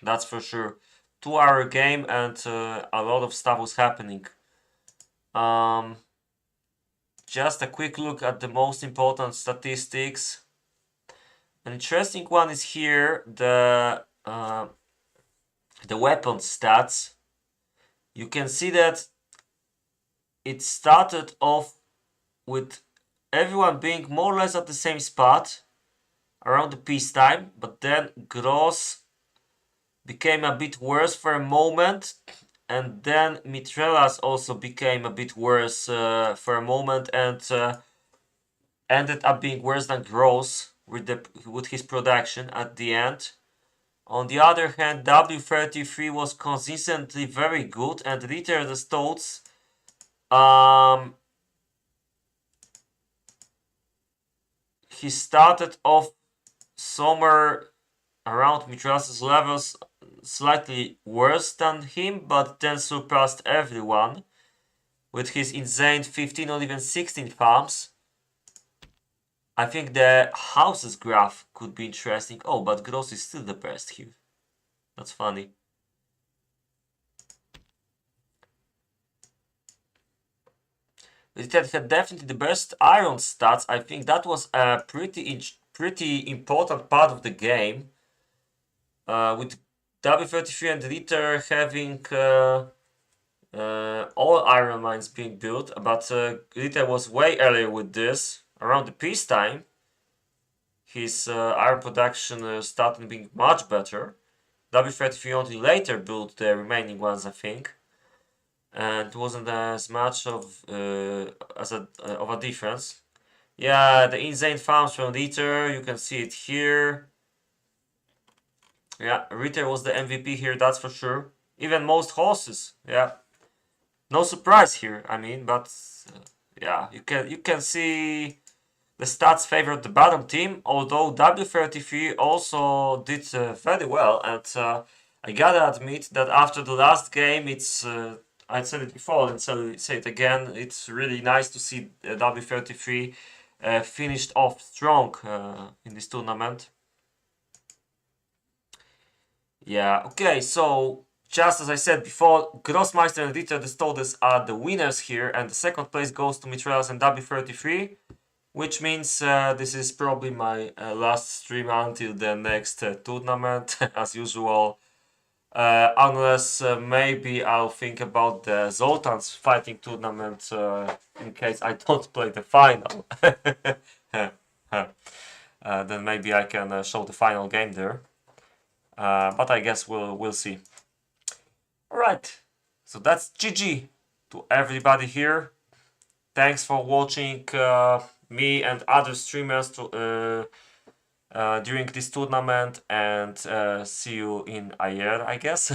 That's for sure. 2 hour game and a lot of stuff was happening. Just a quick look at the most important statistics. An interesting one is here, the weapon stats. You can see that it started off with everyone being more or less at the same spot around the peacetime, but then Gross became a bit worse for a moment, and then Mithrellas also became a bit worse for a moment and ended up being worse than Gross with his production at the end. On the other hand, W33 was consistently very good, and Ritter the Stoltz he started off somewhere around Mithrellas' levels, slightly worse than him, but then surpassed everyone with his insane 15 or even 16 farms. I think the houses graph could be interesting. Oh, but Gross is still the best here. That's funny. It had definitely the best iron stats. I think that was a pretty pretty important part of the game, with W33 and Ritter having all iron mines being built, but Ritter was way earlier with this, around the peacetime. His iron production started being much better. W33 only later built the remaining ones, I think, and it wasn't as much of a difference. Yeah, the insane farms from Ritter, you can see it here. Yeah, Ritter was the MVP here, that's for sure. Even most horses, yeah. No surprise here, I mean, but yeah, you can see the stats favored the bottom team, although W33 also did very well, and I gotta admit that after the last game, it's I said it before and say it again, it's really nice to see W33 finished off strong in this tournament. Yeah, okay, so just as I said before, Grossmeister and Ritter the Stolders are the winners here, and the second place goes to Mithrellas and W33, which means this is probably my last stream until the next tournament, as usual. Unless maybe I'll think about the Zoltan's fighting tournament in case I don't play the final. Then maybe I can show the final game there. But I guess we'll see. Alright, so that's GG to everybody here. Thanks for watching me and other streamers during this tournament, and see you in a year, I guess.